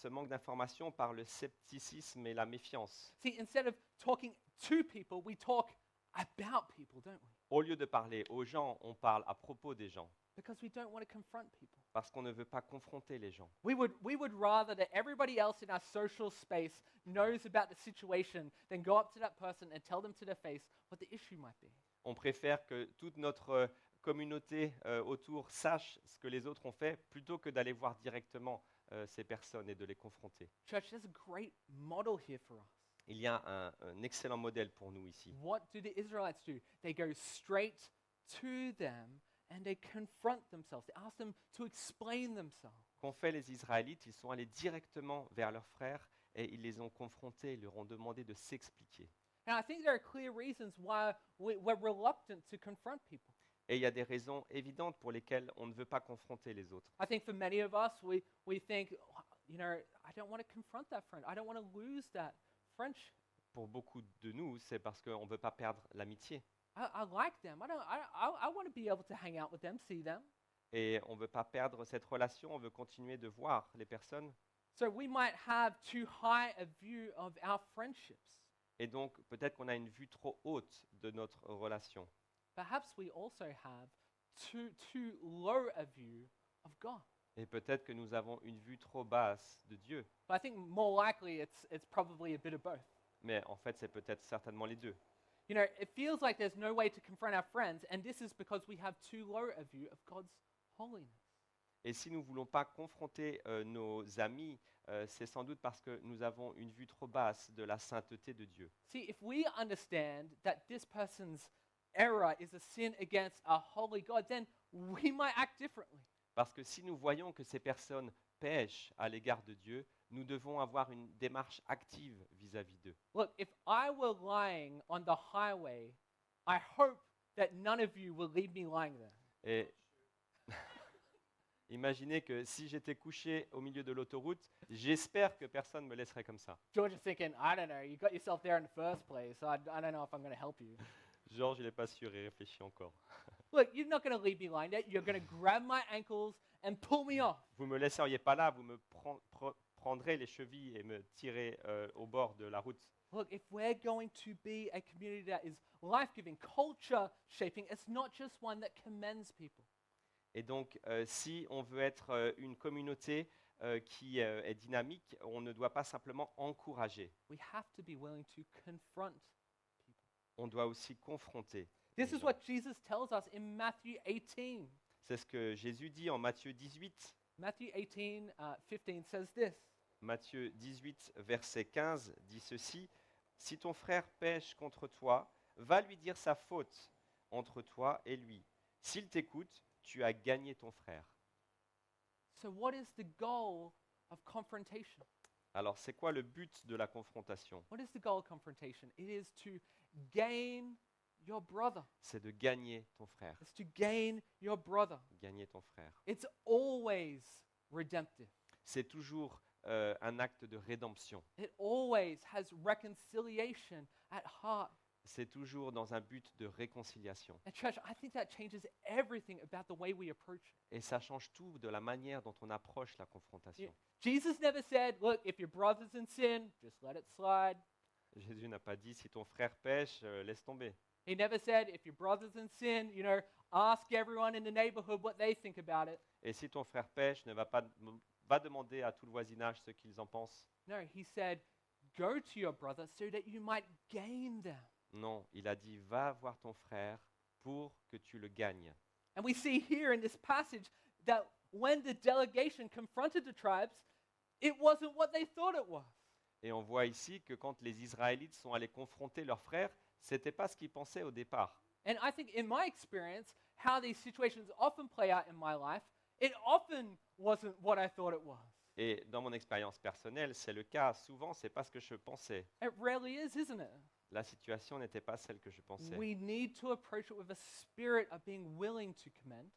Speaker 2: manque d'information par le scepticisme et la méfiance.
Speaker 1: See, instead of talking to people, we talk about people, don't we?
Speaker 2: Au lieu de parler aux gens, on parle à propos des gens,
Speaker 1: Because we don't want to confront people.
Speaker 2: parce qu'on ne veut pas confronter les gens.
Speaker 1: We would rather that everybody else in our social space knows about the situation than go up to that person and tell them to their face what the issue might be.
Speaker 2: On préfère que toute notre communauté autour sache ce que les autres ont fait, plutôt que d'aller voir directement ces personnes et de les confronter.
Speaker 1: Church, there's a great model here for us.
Speaker 2: Il y a un excellent modèle pour nous ici.
Speaker 1: What do the Israelites do? They go straight to them and they confront themselves. They ask them to explain themselves.
Speaker 2: Qu'ont fait les Israélites? Ils sont allés directement vers leurs frères et ils les ont confrontés, ils leur ont demandé de s'expliquer.
Speaker 1: And I think there are clear reasons why we're reluctant to confront people.
Speaker 2: Et il y a des raisons évidentes pour lesquelles on ne veut pas confronter les autres.
Speaker 1: I think for many of us, we think, you know, I don't want to confront that friend. I don't want to lose that friendship.
Speaker 2: Pour beaucoup de nous, c'est parce qu'on ne veut pas perdre l'amitié.
Speaker 1: I like them. I want to be able to hang out with them, see them.
Speaker 2: Et on ne veut pas perdre cette relation, on veut continuer de voir les personnes.
Speaker 1: So we might have too high a view of our friendships.
Speaker 2: Et donc, peut-être qu'on a une vue trop haute de notre relation.
Speaker 1: Perhaps we also have too low a view of God.
Speaker 2: Et peut-être que nous avons une vue trop basse de Dieu.
Speaker 1: But I think more likely it's probably a bit of both.
Speaker 2: Mais en fait, c'est peut-être certainement les deux.
Speaker 1: You know, it feels like there's no way to confront our friends, and this is because we have too low a view of God's holiness.
Speaker 2: Et si nous ne voulons pas confronter nos amis, c'est sans doute parce que nous avons une vue trop basse de la sainteté de Dieu.
Speaker 1: See, if we understand that this person's error is a sin against a holy God, then we might act differently.
Speaker 2: Parce que si nous voyons que ces personnes pêchent à l'égard de Dieu, nous devons avoir une démarche active vis-à-vis d'eux.
Speaker 1: Look, if I were lying on the highway, I hope that none of you will leave me lying there.
Speaker 2: Et imaginez que si j'étais couché au milieu de l'autoroute, j'espère que personne ne me laisserait comme ça.
Speaker 1: George is thinking, I don't know, you got yourself there in the first place, so I don't know if I'm going to help you.
Speaker 2: Georges, il n'est pas sûr, il réfléchit encore.
Speaker 1: Look, you're not going to leave me lying there. You're going to grab my ankles and pull me off.
Speaker 2: Vous me laisseriez pas là, vous me prendrez les chevilles et me tirez au bord de la route.
Speaker 1: Look, if we're going to be a community that is life-giving, culture-shaping, it's not just one that commends people.
Speaker 2: Et donc, si on veut être une communauté qui est dynamique, on ne doit pas simplement encourager,
Speaker 1: We have to be willing to confront people.
Speaker 2: on doit aussi confronter.
Speaker 1: This
Speaker 2: les
Speaker 1: is
Speaker 2: gens.
Speaker 1: what Jesus tells us in Matthew 18.
Speaker 2: C'est ce que Jésus dit en Matthieu 18.
Speaker 1: Matthew 18, 15 says this.
Speaker 2: Matthieu 18, verset 15 dit ceci: Si ton frère pêche contre toi, va lui dire sa faute entre toi et lui. S'il t'écoute, tu as gagné ton frère.
Speaker 1: So what is the goal of confrontation?
Speaker 2: Alors, c'est quoi le but de la confrontation?
Speaker 1: What is the goal of confrontation? It is to gain your brother.
Speaker 2: C'est de gagner ton frère.
Speaker 1: It's to gain your brother.
Speaker 2: Gagner ton frère.
Speaker 1: It's always redemptive.
Speaker 2: C'est toujours un acte de rédemption.
Speaker 1: It always has reconciliation at heart.
Speaker 2: C'est toujours dans un but de réconciliation.
Speaker 1: And church, I think that changes everything about the way we approach it.
Speaker 2: Et ça change tout de la manière dont on approche la confrontation.
Speaker 1: Jesus never said, look, if your brother's in sin, just let it slide.
Speaker 2: Jésus n'a pas dit si ton frère pêche, laisse tomber.
Speaker 1: He never said, if your brother's in sin, you know, ask everyone in the neighborhood what they think about it.
Speaker 2: Et si ton frère pêche, ne va pas va demander à tout le voisinage ce qu'ils en pensent.
Speaker 1: No, he said, go to your brother so that you might gain them.
Speaker 2: Non, il a dit, va voir ton frère pour que tu le gagnes.
Speaker 1: And we see here in this passage that when the delegation confronted the tribes, it wasn't what they thought it was.
Speaker 2: Et on voit ici que quand les Israélites sont allés confronter leurs frères, c'était pas ce qu'ils pensaient au départ.
Speaker 1: And I think in my experience, how these situations often play out in my life, it often wasn't what I thought it was.
Speaker 2: Et dans mon expérience personnelle, c'est le cas. Souvent, c'est pas ce que je pensais.
Speaker 1: It rarely is, isn't it?
Speaker 2: La situation n'était pas celle que je pensais.
Speaker 1: We need to approach it with a spirit of being willing to commend,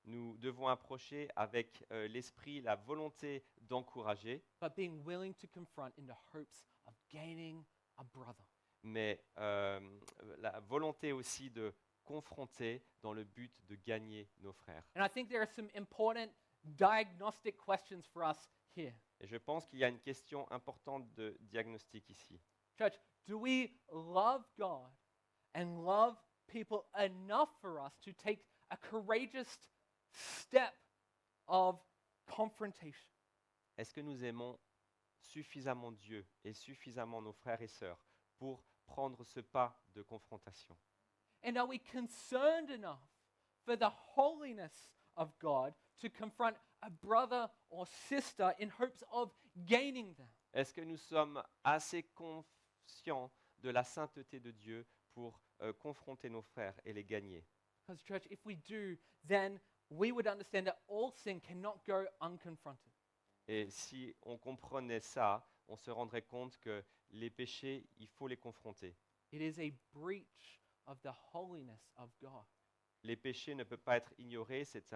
Speaker 2: Nous devons approcher avec l'esprit, la volonté d'encourager,
Speaker 1: but being willing to confront in the hopes of gaining a brother.
Speaker 2: mais la volonté aussi de confronter dans le but de gagner nos frères.
Speaker 1: And I think there are some important diagnostic questions for us here.
Speaker 2: Et je pense qu'il y a une question importante de diagnostic ici.
Speaker 1: Church, do we love God and love people enough for us to take a courageous step of confrontation?
Speaker 2: Est-ce que nous aimons suffisamment Dieu et suffisamment nos frères et sœurs pour prendre ce pas de confrontation?
Speaker 1: And are we concerned enough for the holiness of God to confront a brother or sister in hopes of gaining them?
Speaker 2: Est-ce que nous sommes assez conscients de la sainteté de Dieu pour confronter nos frères et les gagner?
Speaker 1: Because, church, if we do, then we would understand that all sin cannot go unconfronted.
Speaker 2: Et si on comprenait ça, on se rendrait compte que les péchés, il faut les confronter.
Speaker 1: It is a breach of the holiness of God.
Speaker 2: Les péchés ne peuvent pas être ignorés, c'est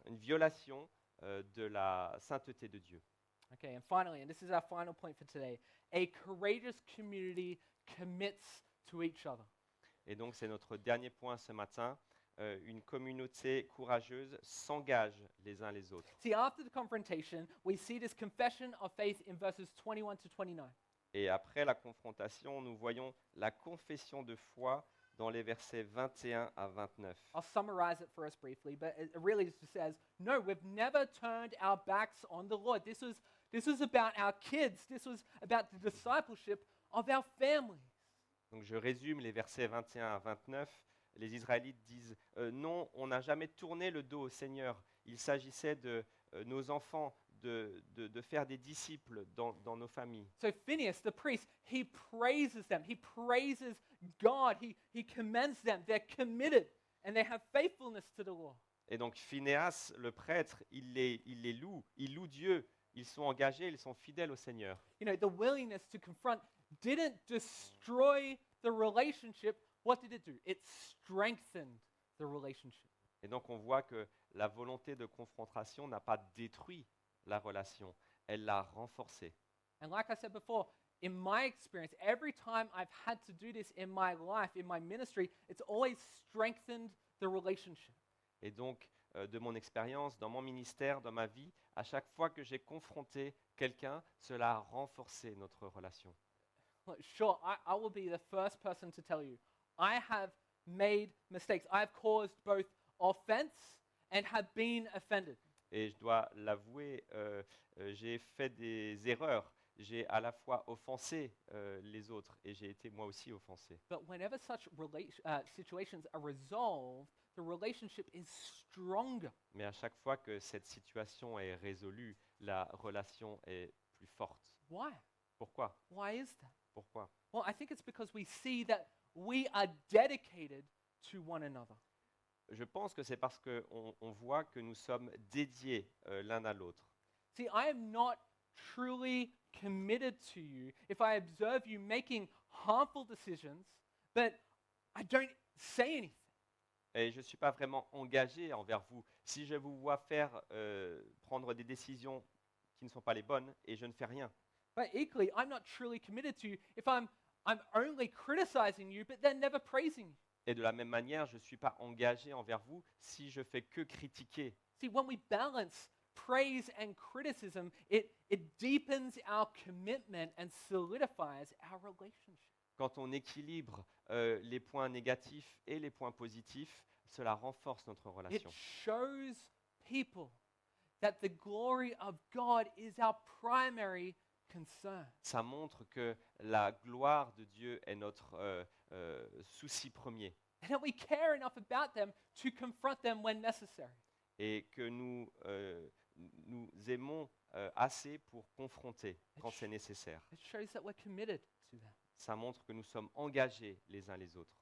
Speaker 2: une violation de la sainteté de Dieu.
Speaker 1: Okay, and finally, and this is our final point for today, a courageous community commits to each other.
Speaker 2: Et donc c'est notre dernier point ce matin. Une communauté courageuse s'engage les uns les autres.
Speaker 1: See, after the confrontation, we see this confession of faith in verses 21 to 29.
Speaker 2: Et après la confrontation, nous voyons la confession de foi dans les versets 21 à 29.
Speaker 1: I'll summarize it for us briefly, but it really just says, no, we've never turned our backs on the Lord. This was about our kids. This was about the discipleship of our families.
Speaker 2: Donc je résume les versets 21 à 29. Les Israélites disent non, on n'a jamais tourné le dos au Seigneur. Il s'agissait de nos enfants, de faire des disciples dans nos familles.
Speaker 1: So Phineas, the priest, he praises them. He praises God. He commends them. They're committed and they have faithfulness to the Lord.
Speaker 2: Et donc Phinehas, le prêtre, il les loue, il loue Dieu. Ils sont engagés, ils sont fidèles au Seigneur.
Speaker 1: You know, the willingness to confront didn't destroy the relationship. What did it do? It strengthened the relationship.
Speaker 2: Et donc on voit que la volonté de confrontation n'a pas détruit la relation, elle l'a renforcée.
Speaker 1: And like I said before, in my experience, every time I've had to do this in my life, in my ministry, it's always strengthened the relationship.
Speaker 2: Et donc, de mon expérience, dans mon ministère, dans ma vie, à chaque fois que j'ai confronté quelqu'un, cela a renforcé notre relation.
Speaker 1: Look, sure, I will be the first person to tell you, I have made mistakes. I have caused both offense and have been offended.
Speaker 2: Et je dois l'avouer, j'ai fait des erreurs. J'ai à la fois offensé les autres et j'ai été moi aussi offensé.
Speaker 1: But whenever such situations are resolved, the relationship is stronger.
Speaker 2: Mais à chaque fois que cette situation est résolue, la relation est plus forte.
Speaker 1: Why?
Speaker 2: Pourquoi?
Speaker 1: Why is that?
Speaker 2: Pourquoi?
Speaker 1: Well, I think it's because we see that we are dedicated to one another.
Speaker 2: Je pense que c'est parce qu'on voit que nous sommes dédiés l'un à l'autre.
Speaker 1: See, I am not truly committed to you if I observe you making harmful decisions, but I don't say anything.
Speaker 2: Et je ne suis pas vraiment engagé envers vous. Si je vous vois prendre des décisions qui ne sont pas les bonnes et je ne fais rien.
Speaker 1: But equally, I'm not truly committed to you if I'm only criticizing you, but then never praising you.
Speaker 2: Et de la même manière, je ne suis pas engagé envers vous si je fais que critiquer.
Speaker 1: See, when we balance praise and criticism, it deepens our commitment and solidifies our relationship.
Speaker 2: Quand on équilibre les points négatifs et les points positifs, cela renforce notre
Speaker 1: It
Speaker 2: relation.
Speaker 1: shows people that the glory of God is our primary concern.
Speaker 2: Ça montre que la gloire de Dieu est notre souci premier
Speaker 1: And that we care enough about them to confront them when necessary.
Speaker 2: et que nous aimons assez pour confronter quand c'est nécessaire.
Speaker 1: It shows that we're committed to them.
Speaker 2: Ça montre que nous sommes engagés les uns les autres.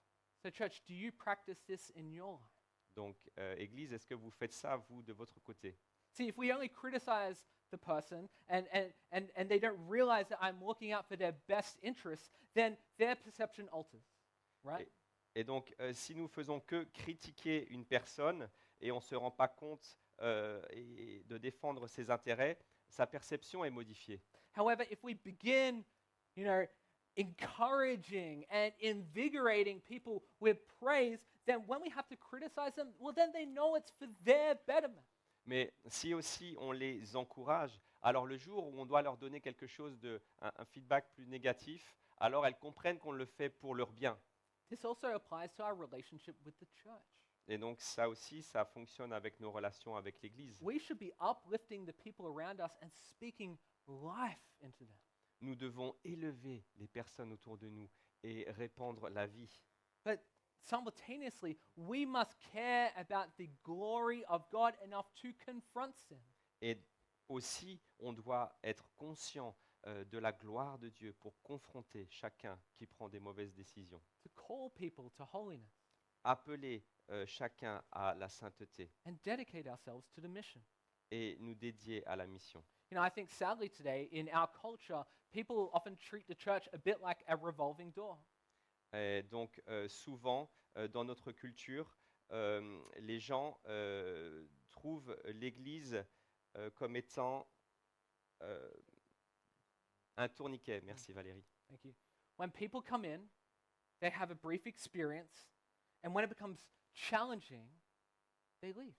Speaker 1: So, church, do you practice this in your life?
Speaker 2: Donc, Église, est-ce que vous faites ça, vous, de votre côté?
Speaker 1: See, if we only criticize the person and they don't realize that I'm looking out for their best interests, then their perception alters, right?
Speaker 2: Et donc, si nous faisons que critiquer une personne et on ne se rend pas compte de défendre ses intérêts, sa perception est modifiée.
Speaker 1: However, if we begin, encouraging and invigorating people with praise, then when we have to criticize them, well, then they know it's for their betterment.
Speaker 2: Mais si aussi on les encourage, alors le jour où on doit leur donner quelque chose un feedback plus négatif, alors elles comprennent qu'on le fait pour leur bien.
Speaker 1: This also applies to our relationship with the church.
Speaker 2: Et donc ça aussi, ça fonctionne avec nos relations avec l'Église.
Speaker 1: We should be uplifting the people around us and speaking life into them.
Speaker 2: Nous devons élever les personnes autour de nous et répandre la vie.
Speaker 1: But simultaneously, we must care about the glory of God enough to confront sin.
Speaker 2: Et aussi, on doit être conscient de la gloire de Dieu pour confronter chacun qui prend des mauvaises décisions.
Speaker 1: To call people to holiness
Speaker 2: Appeler chacun à la sainteté
Speaker 1: and dedicate ourselves to the mission.
Speaker 2: et nous dédier à la mission.
Speaker 1: I think sadly today in our culture, people often treat the church a bit like a revolving door.
Speaker 2: Et donc, souvent, dans notre culture, les gens trouvent l'Église comme étant un tourniquet. Merci Valérie.
Speaker 1: Thank you. When people come in, they have a brief experience, and when it becomes challenging, they leave.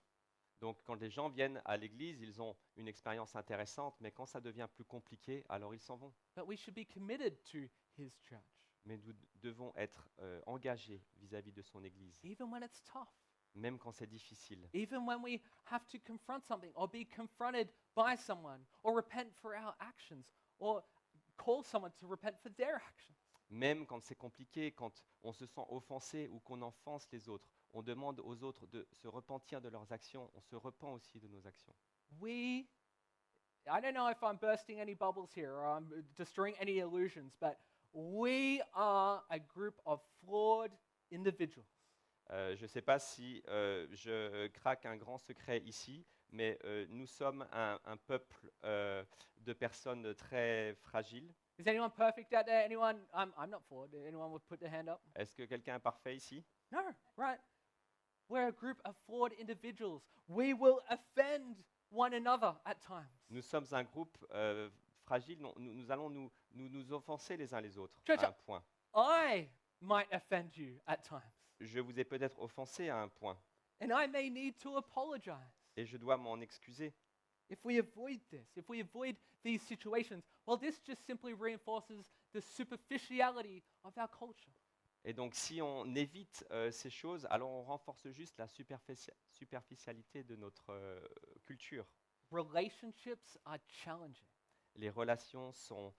Speaker 2: Donc, quand les gens viennent à l'Église, ils ont une expérience intéressante, mais quand ça devient plus compliqué, alors ils s'en vont.
Speaker 1: But we should be committed to his church,
Speaker 2: Mais nous devons être engagés vis-à-vis de son Église,
Speaker 1: even when it's tough,
Speaker 2: même quand c'est difficile,
Speaker 1: even when we have to confront something or be confronted by someone or repent for our actions or call someone to repent for their actions.
Speaker 2: même quand c'est compliqué, quand on se sent offensé ou qu'on offense les autres. On demande aux autres de se repentir de leurs actions, on se repent aussi de nos actions.
Speaker 1: I don't know if I'm bursting any bubbles here or I'm destroying any illusions, but we are a group of flawed individuals.
Speaker 2: Je ne sais pas si je craque un grand secret ici, mais nous sommes un peuple de personnes très fragiles.
Speaker 1: Is anyone perfect out there? Anyone? I'm not flawed. Anyone would put their hand up?
Speaker 2: Est-ce que quelqu'un est parfait ici?
Speaker 1: No, right? We're a group of flawed individuals. We will offend one another at times.
Speaker 2: Nous sommes un groupe fragile, nous allons nous offenser les uns les autres
Speaker 1: Church,
Speaker 2: à un point.
Speaker 1: I might offend you at times,
Speaker 2: Je vous ai peut-être offensé à un point
Speaker 1: and I may need to apologize.
Speaker 2: et je dois m'en excuser.
Speaker 1: If we avoid this, if we avoid these situations, well, this just simply reinforces the superficiality of our culture.
Speaker 2: Et donc si on évite ces choses, alors on renforce juste la superficialité de notre culture.
Speaker 1: Relationships are challenging.
Speaker 2: Les relations sont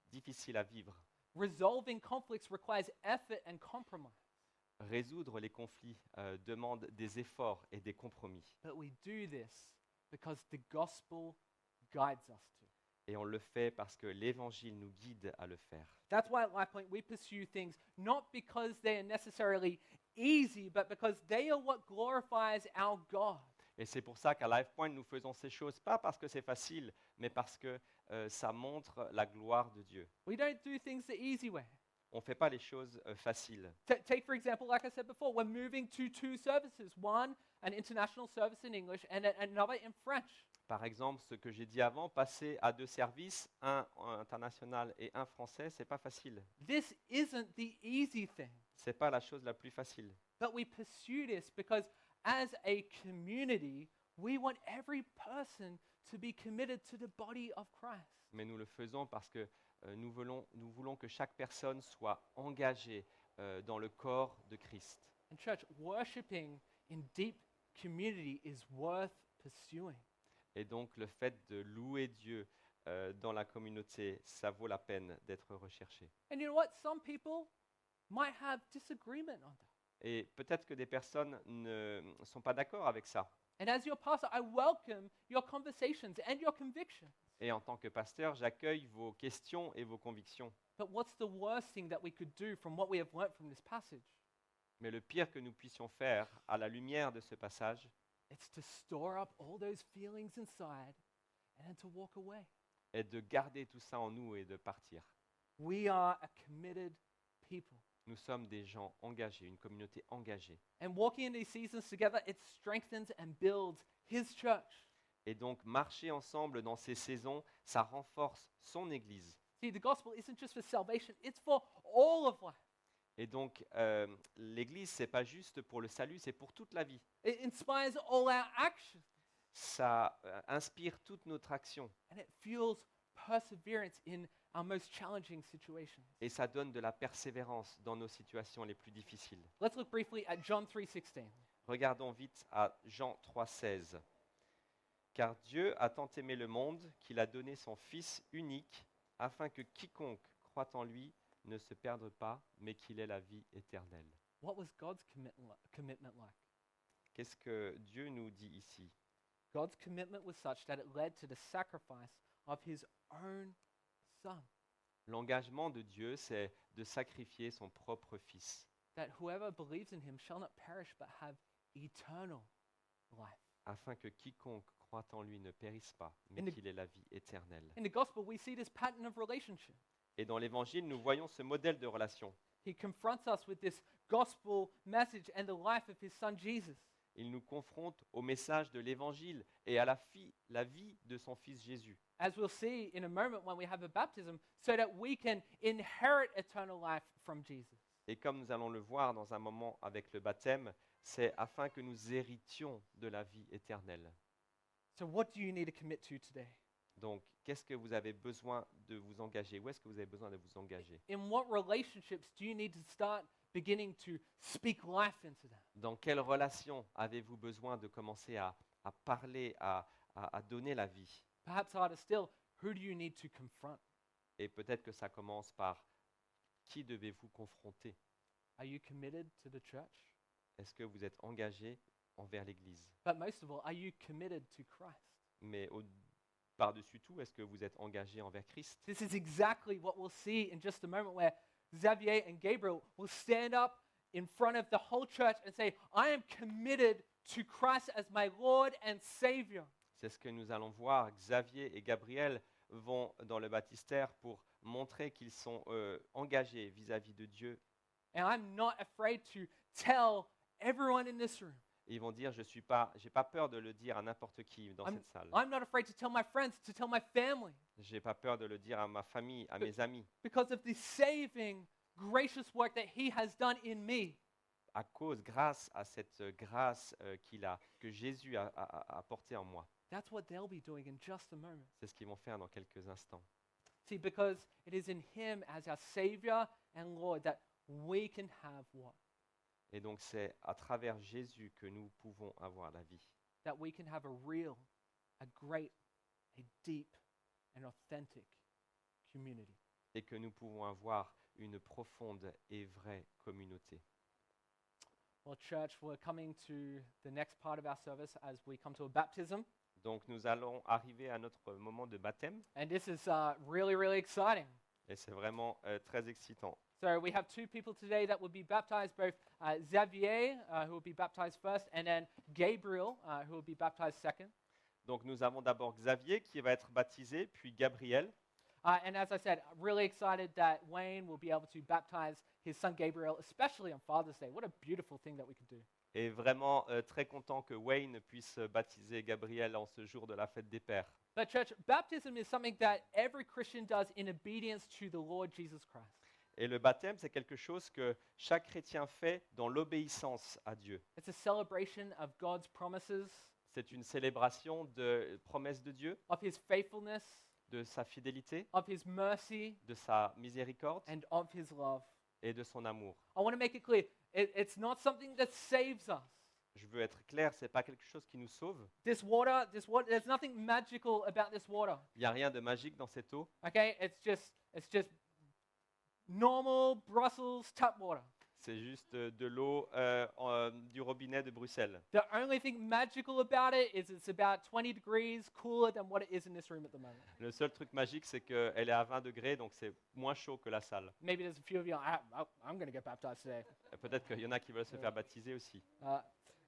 Speaker 2: difficiles à vivre.
Speaker 1: Resolving conflicts requires effort and compromise.
Speaker 2: Résoudre les conflits demande des efforts et des compromis.
Speaker 1: But we do this because the gospel guides us to.
Speaker 2: Et on le fait parce que l'Évangile nous guide à le faire.
Speaker 1: That's why at LifePoint we pursue things not because they are necessarily easy, but because they are what glorifies our God.
Speaker 2: Et c'est pour ça qu'à LifePoint, nous faisons ces choses, pas parce que c'est facile, mais parce que ça montre la gloire de Dieu.
Speaker 1: We don't do things the easy way.
Speaker 2: On ne fait pas les choses faciles.
Speaker 1: Take, for example, like I said before, we're moving to 2 services. One, an international service in English, and another in French.
Speaker 2: Par exemple, ce que j'ai dit avant, passer à 2 services, un international et un français, c'est pas facile.
Speaker 1: This isn't the easy thing.
Speaker 2: C'est pas la chose la plus facile.
Speaker 1: But we pursue this because as a community, we want every person to be committed to the body of Christ.
Speaker 2: Mais nous le faisons parce que nous voulons que chaque personne soit engagée dans le corps de Christ.
Speaker 1: And church, worshiping in deep community is worth pursuing.
Speaker 2: Et donc le fait de louer Dieu dans la communauté, ça vaut la peine d'être recherché.
Speaker 1: And you know what? Some people might have disagreement on that.
Speaker 2: Et peut-être que des personnes ne sont pas d'accord avec ça.
Speaker 1: And as your pastor, I welcome your conversations and your convictions.
Speaker 2: Et en tant que pasteur, j'accueille vos questions et vos convictions.
Speaker 1: But what's the worst thing that we could do from what we have learnt from this passage?
Speaker 2: Mais le pire que nous puissions faire à la lumière de ce passage,
Speaker 1: It's to store up all those feelings inside and then to walk away.
Speaker 2: est de garder tout ça en nous et de partir.
Speaker 1: We are a committed people.
Speaker 2: Nous sommes des gens engagés, une communauté engagée.
Speaker 1: And walking in these seasons together, it strengthens and builds His church.
Speaker 2: Et donc marcher ensemble dans ces saisons, ça renforce son Église.
Speaker 1: See, the gospel isn't just for salvation, it's for all of life.
Speaker 2: Et donc l'Église, c'est pas juste pour le salut, c'est pour toute la vie.
Speaker 1: It inspires all our actions
Speaker 2: Ça inspire toute notre action
Speaker 1: and it fuels perseverance in our most challenging situations.
Speaker 2: et ça donne de la persévérance dans nos situations les plus difficiles.
Speaker 1: Let's look briefly at John 3:16.
Speaker 2: Regardons vite à Jean 3,16. Car Dieu a tant aimé le monde qu'il a donné son Fils unique, afin que quiconque croit en lui ne se perde pas, mais qu'il ait la vie éternelle.
Speaker 1: What was God's commitment like?
Speaker 2: Qu'est-ce que Dieu nous dit ici?
Speaker 1: God's commitment was such that it led to the sacrifice of His own Son,
Speaker 2: L'engagement de Dieu, c'est de sacrifier son propre Fils,
Speaker 1: that whoever believes in Him shall not perish but have eternal life.
Speaker 2: afin que quiconque croit en lui ne périsse pas, mais
Speaker 1: In the-
Speaker 2: qu'il ait la vie éternelle.
Speaker 1: In the gospel, we see this pattern of relationship.
Speaker 2: Et dans l'Évangile, nous voyons ce modèle de relation.
Speaker 1: He confronts us with this gospel message and the life of His Son Jesus.
Speaker 2: Il nous confronte au message de l'Évangile et à la vie de son Fils Jésus.
Speaker 1: As we'll see in a moment when we have a baptism, so that we can inherit eternal life from Jesus.
Speaker 2: Et comme nous allons le voir dans un moment avec le baptême, c'est afin que nous héritions de la vie éternelle.
Speaker 1: So, what do you need to commit to today?
Speaker 2: Donc, qu'est-ce que vous avez besoin de vous engager? Où est-ce que vous avez besoin de vous engager?
Speaker 1: In what relationships do you need to start beginning to speak life into them?
Speaker 2: Dans quelle relation avez-vous besoin de commencer à parler, à donner la vie?
Speaker 1: Perhaps harder still, who do you need to confront?
Speaker 2: Et peut-être que ça commence par qui devez-vous confronter?
Speaker 1: Are you committed to the church?
Speaker 2: Est-ce que vous êtes engagé envers l'Église?
Speaker 1: But most of all, are you committed to Christ?
Speaker 2: Mais par-dessus tout, est-ce que vous êtes engagé envers Christ?
Speaker 1: This is exactly what we'll see in just a moment, where Xavier and Gabriel will stand up in front of the whole church and say, I am committed to Christ as my Lord and Savior.
Speaker 2: C'est ce que nous allons voir. Xavier et Gabriel vont dans le baptistère pour montrer qu'ils sont engagés vis-à-vis de Dieu.
Speaker 1: And I'm not afraid to tell everyone in this room.
Speaker 2: Et ils vont dire, j'ai pas peur de le dire à n'importe qui dans cette salle.
Speaker 1: I'm not afraid to tell my friends, to tell my family,
Speaker 2: J'ai pas peur de le dire à ma famille, à mes amis,
Speaker 1: because of the saving, gracious work that He has done in me.
Speaker 2: grâce à cette grâce que Jésus a apportée en moi.
Speaker 1: That's what they'll be doing in just a moment.
Speaker 2: C'est ce qu'ils vont faire dans quelques instants.
Speaker 1: See, because it is in Him as our Savior and Lord that we can have what?
Speaker 2: Et donc c'est à travers Jésus que nous pouvons avoir la vie.
Speaker 1: That we can have a real, a great, a deep, and authentic community.
Speaker 2: Et que nous pouvons avoir une profonde et vraie communauté.
Speaker 1: Well, church, we're coming to the next part of our service as we come to a baptism.
Speaker 2: Donc nous allons arriver à notre moment de baptême
Speaker 1: And this is really, really exciting.
Speaker 2: et c'est vraiment très excitant.
Speaker 1: So we have two people today that will be baptized, both Xavier, who will be baptized first, and then Gabriel, who will be baptized second.
Speaker 2: Donc nous avons d'abord Xavier qui va être baptisé, puis Gabriel.
Speaker 1: And as I said, really excited that Wayne will be able to baptize his son Gabriel, especially on Father's Day. What a beautiful thing that we could do.
Speaker 2: Et vraiment très content que Wayne puisse baptiser Gabriel en ce jour de la fête des pères.
Speaker 1: But church, baptism is something that every Christian does in obedience to the Lord Jesus Christ.
Speaker 2: Et le baptême, c'est quelque chose que chaque chrétien fait dans l'obéissance à Dieu.
Speaker 1: It's a celebration of God's promises,
Speaker 2: C'est une célébration de promesses de Dieu,
Speaker 1: of His faithfulness,
Speaker 2: de sa fidélité,
Speaker 1: of His mercy,
Speaker 2: de sa miséricorde
Speaker 1: and of His love.
Speaker 2: et de son amour.
Speaker 1: I want to make it clear, It's not something that saves us.
Speaker 2: Je veux être clair, c'est pas quelque chose qui nous sauve.
Speaker 1: This water, there's nothing magical about this water.
Speaker 2: Il n'y a rien de magique dans cette eau.
Speaker 1: Okay, it's just normal Brussels tap water.
Speaker 2: C'est juste de l'eau du robinet de Bruxelles.
Speaker 1: The only thing magical about it is it's about 20 degrees cooler than what it is in this room at the moment.
Speaker 2: Le seul truc magique, c'est qu'elle est à 20 degrés, donc c'est moins chaud que la salle.
Speaker 1: Maybe there's a few of you, I'm going to get baptized today.
Speaker 2: Et peut-être qu'il y en a qui veulent se faire baptiser aussi.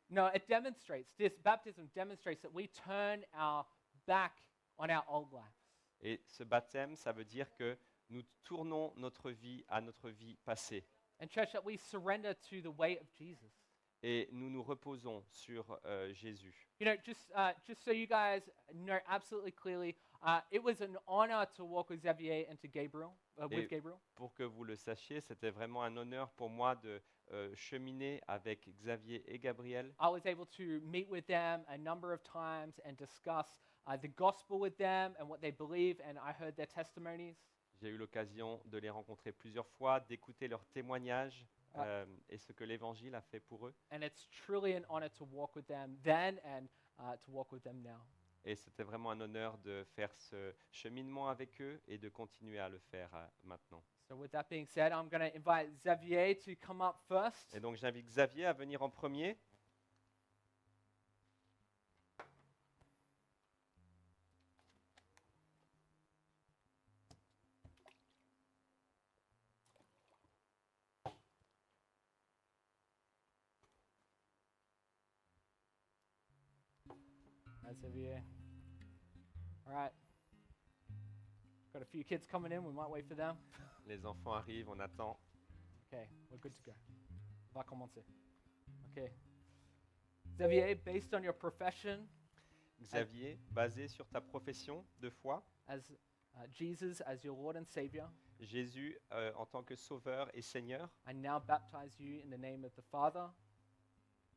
Speaker 1: No, it demonstrates, this baptism demonstrates that we turn our back on our old lives.
Speaker 2: Et ce baptême, ça veut dire que nous tournons notre vie à notre vie passée.
Speaker 1: And church, that we surrender to the way of Jesus.
Speaker 2: Et nous nous reposons sur Jésus.
Speaker 1: You know, just so you guys know absolutely clearly, it was an honor to walk with Xavier and to Gabriel, with
Speaker 2: Et
Speaker 1: Gabriel.
Speaker 2: pour que vous le sachiez, c'était vraiment un honneur pour moi de cheminer avec Xavier et Gabriel.
Speaker 1: I was able to meet with them a number of times and discuss the gospel with them and what they believe, and I heard their testimonies.
Speaker 2: J'ai eu l'occasion de les rencontrer plusieurs fois, d'écouter leurs témoignages et ce que l'Évangile a fait pour eux.
Speaker 1: And it's truly an honor to walk with them then and to walk with them now.
Speaker 2: Et c'était vraiment un honneur de faire ce cheminement avec eux et de continuer à le faire maintenant.
Speaker 1: So with that being said, I'm going to invite Xavier to come up first.
Speaker 2: Et donc j'invite Xavier à venir en premier.
Speaker 1: Hi, Xavier. All right. Got a few kids coming in. We might wait for them.
Speaker 2: Les enfants arrivent, on attend.
Speaker 1: Okay, we're good to go. On va commencer. Okay. Xavier, based on your profession
Speaker 2: Xavier, basé sur ta profession de foi,
Speaker 1: as Jesus as your Lord and Savior,
Speaker 2: Jésus en tant que Sauveur et Seigneur,
Speaker 1: I now baptize you in the name of the Father,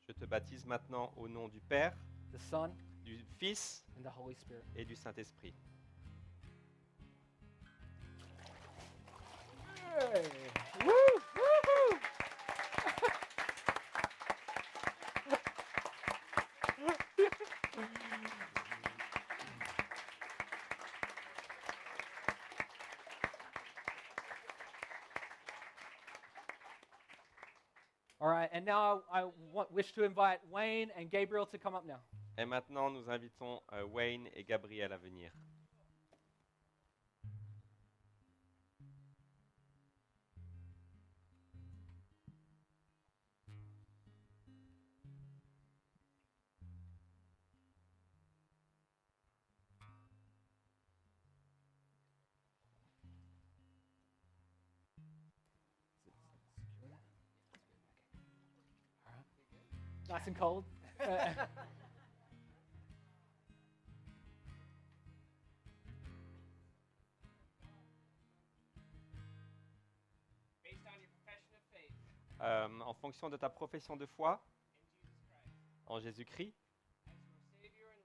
Speaker 2: je te baptise maintenant au nom du Père,
Speaker 1: the Son,
Speaker 2: du Fils
Speaker 1: and the Holy Spirit.
Speaker 2: et du Saint-Esprit.
Speaker 1: Hey. Woo! Woo-hoo! All right, and now I wish to invite Wayne and Gabriel to come up now.
Speaker 2: Et maintenant, nous invitons Wayne et Gabriel à venir.
Speaker 1: Nice and cold.
Speaker 3: Based on your profession of faith
Speaker 2: En fonction de ta profession de foi
Speaker 3: in Jesus Christ,
Speaker 2: en Jésus-Christ,
Speaker 3: as your Savior and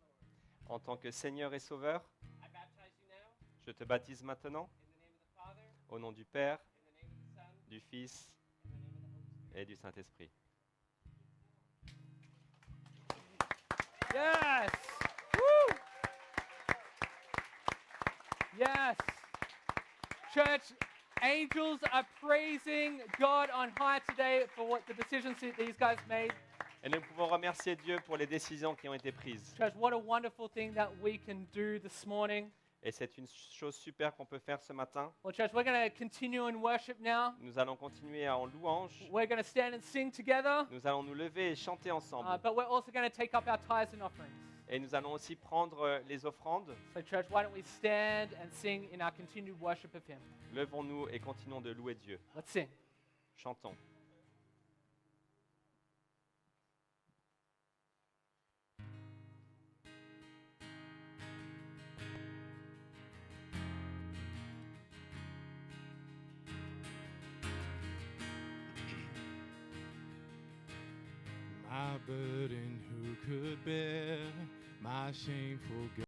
Speaker 3: Lord,
Speaker 2: en tant que Seigneur et Sauveur,
Speaker 3: I baptize you now
Speaker 2: je te baptise maintenant
Speaker 3: in the name of the Father,
Speaker 2: au nom du Père,
Speaker 3: in the name of the Son,
Speaker 2: du Fils
Speaker 3: in the name of the Holy Spirit.
Speaker 2: et du Saint-Esprit.
Speaker 1: Yes. Woo. Yes. Church, angels are praising God on high today for what the decisions that these guys made.
Speaker 2: Et nous pouvons remercier Dieu pour les décisions qui ont été prises.
Speaker 1: Church, what a wonderful thing that we can do this morning.
Speaker 2: Et c'est une chose super qu'on peut faire ce matin.
Speaker 1: Well, church, we're going to continue in worship now.
Speaker 2: Nous allons continuer en louange.
Speaker 1: We're going to stand and sing together,
Speaker 2: Nous allons nous lever et chanter ensemble.
Speaker 1: but we're also going to take up our tithes and offerings.
Speaker 2: Et nous allons aussi prendre les offrandes.
Speaker 1: So, church, why don't we stand and sing in our continued worship of Him?
Speaker 2: Levons-nous et continuons de louer Dieu.
Speaker 1: Let's sing.
Speaker 2: Chantons.
Speaker 4: My burden who could bear, my shameful guilt.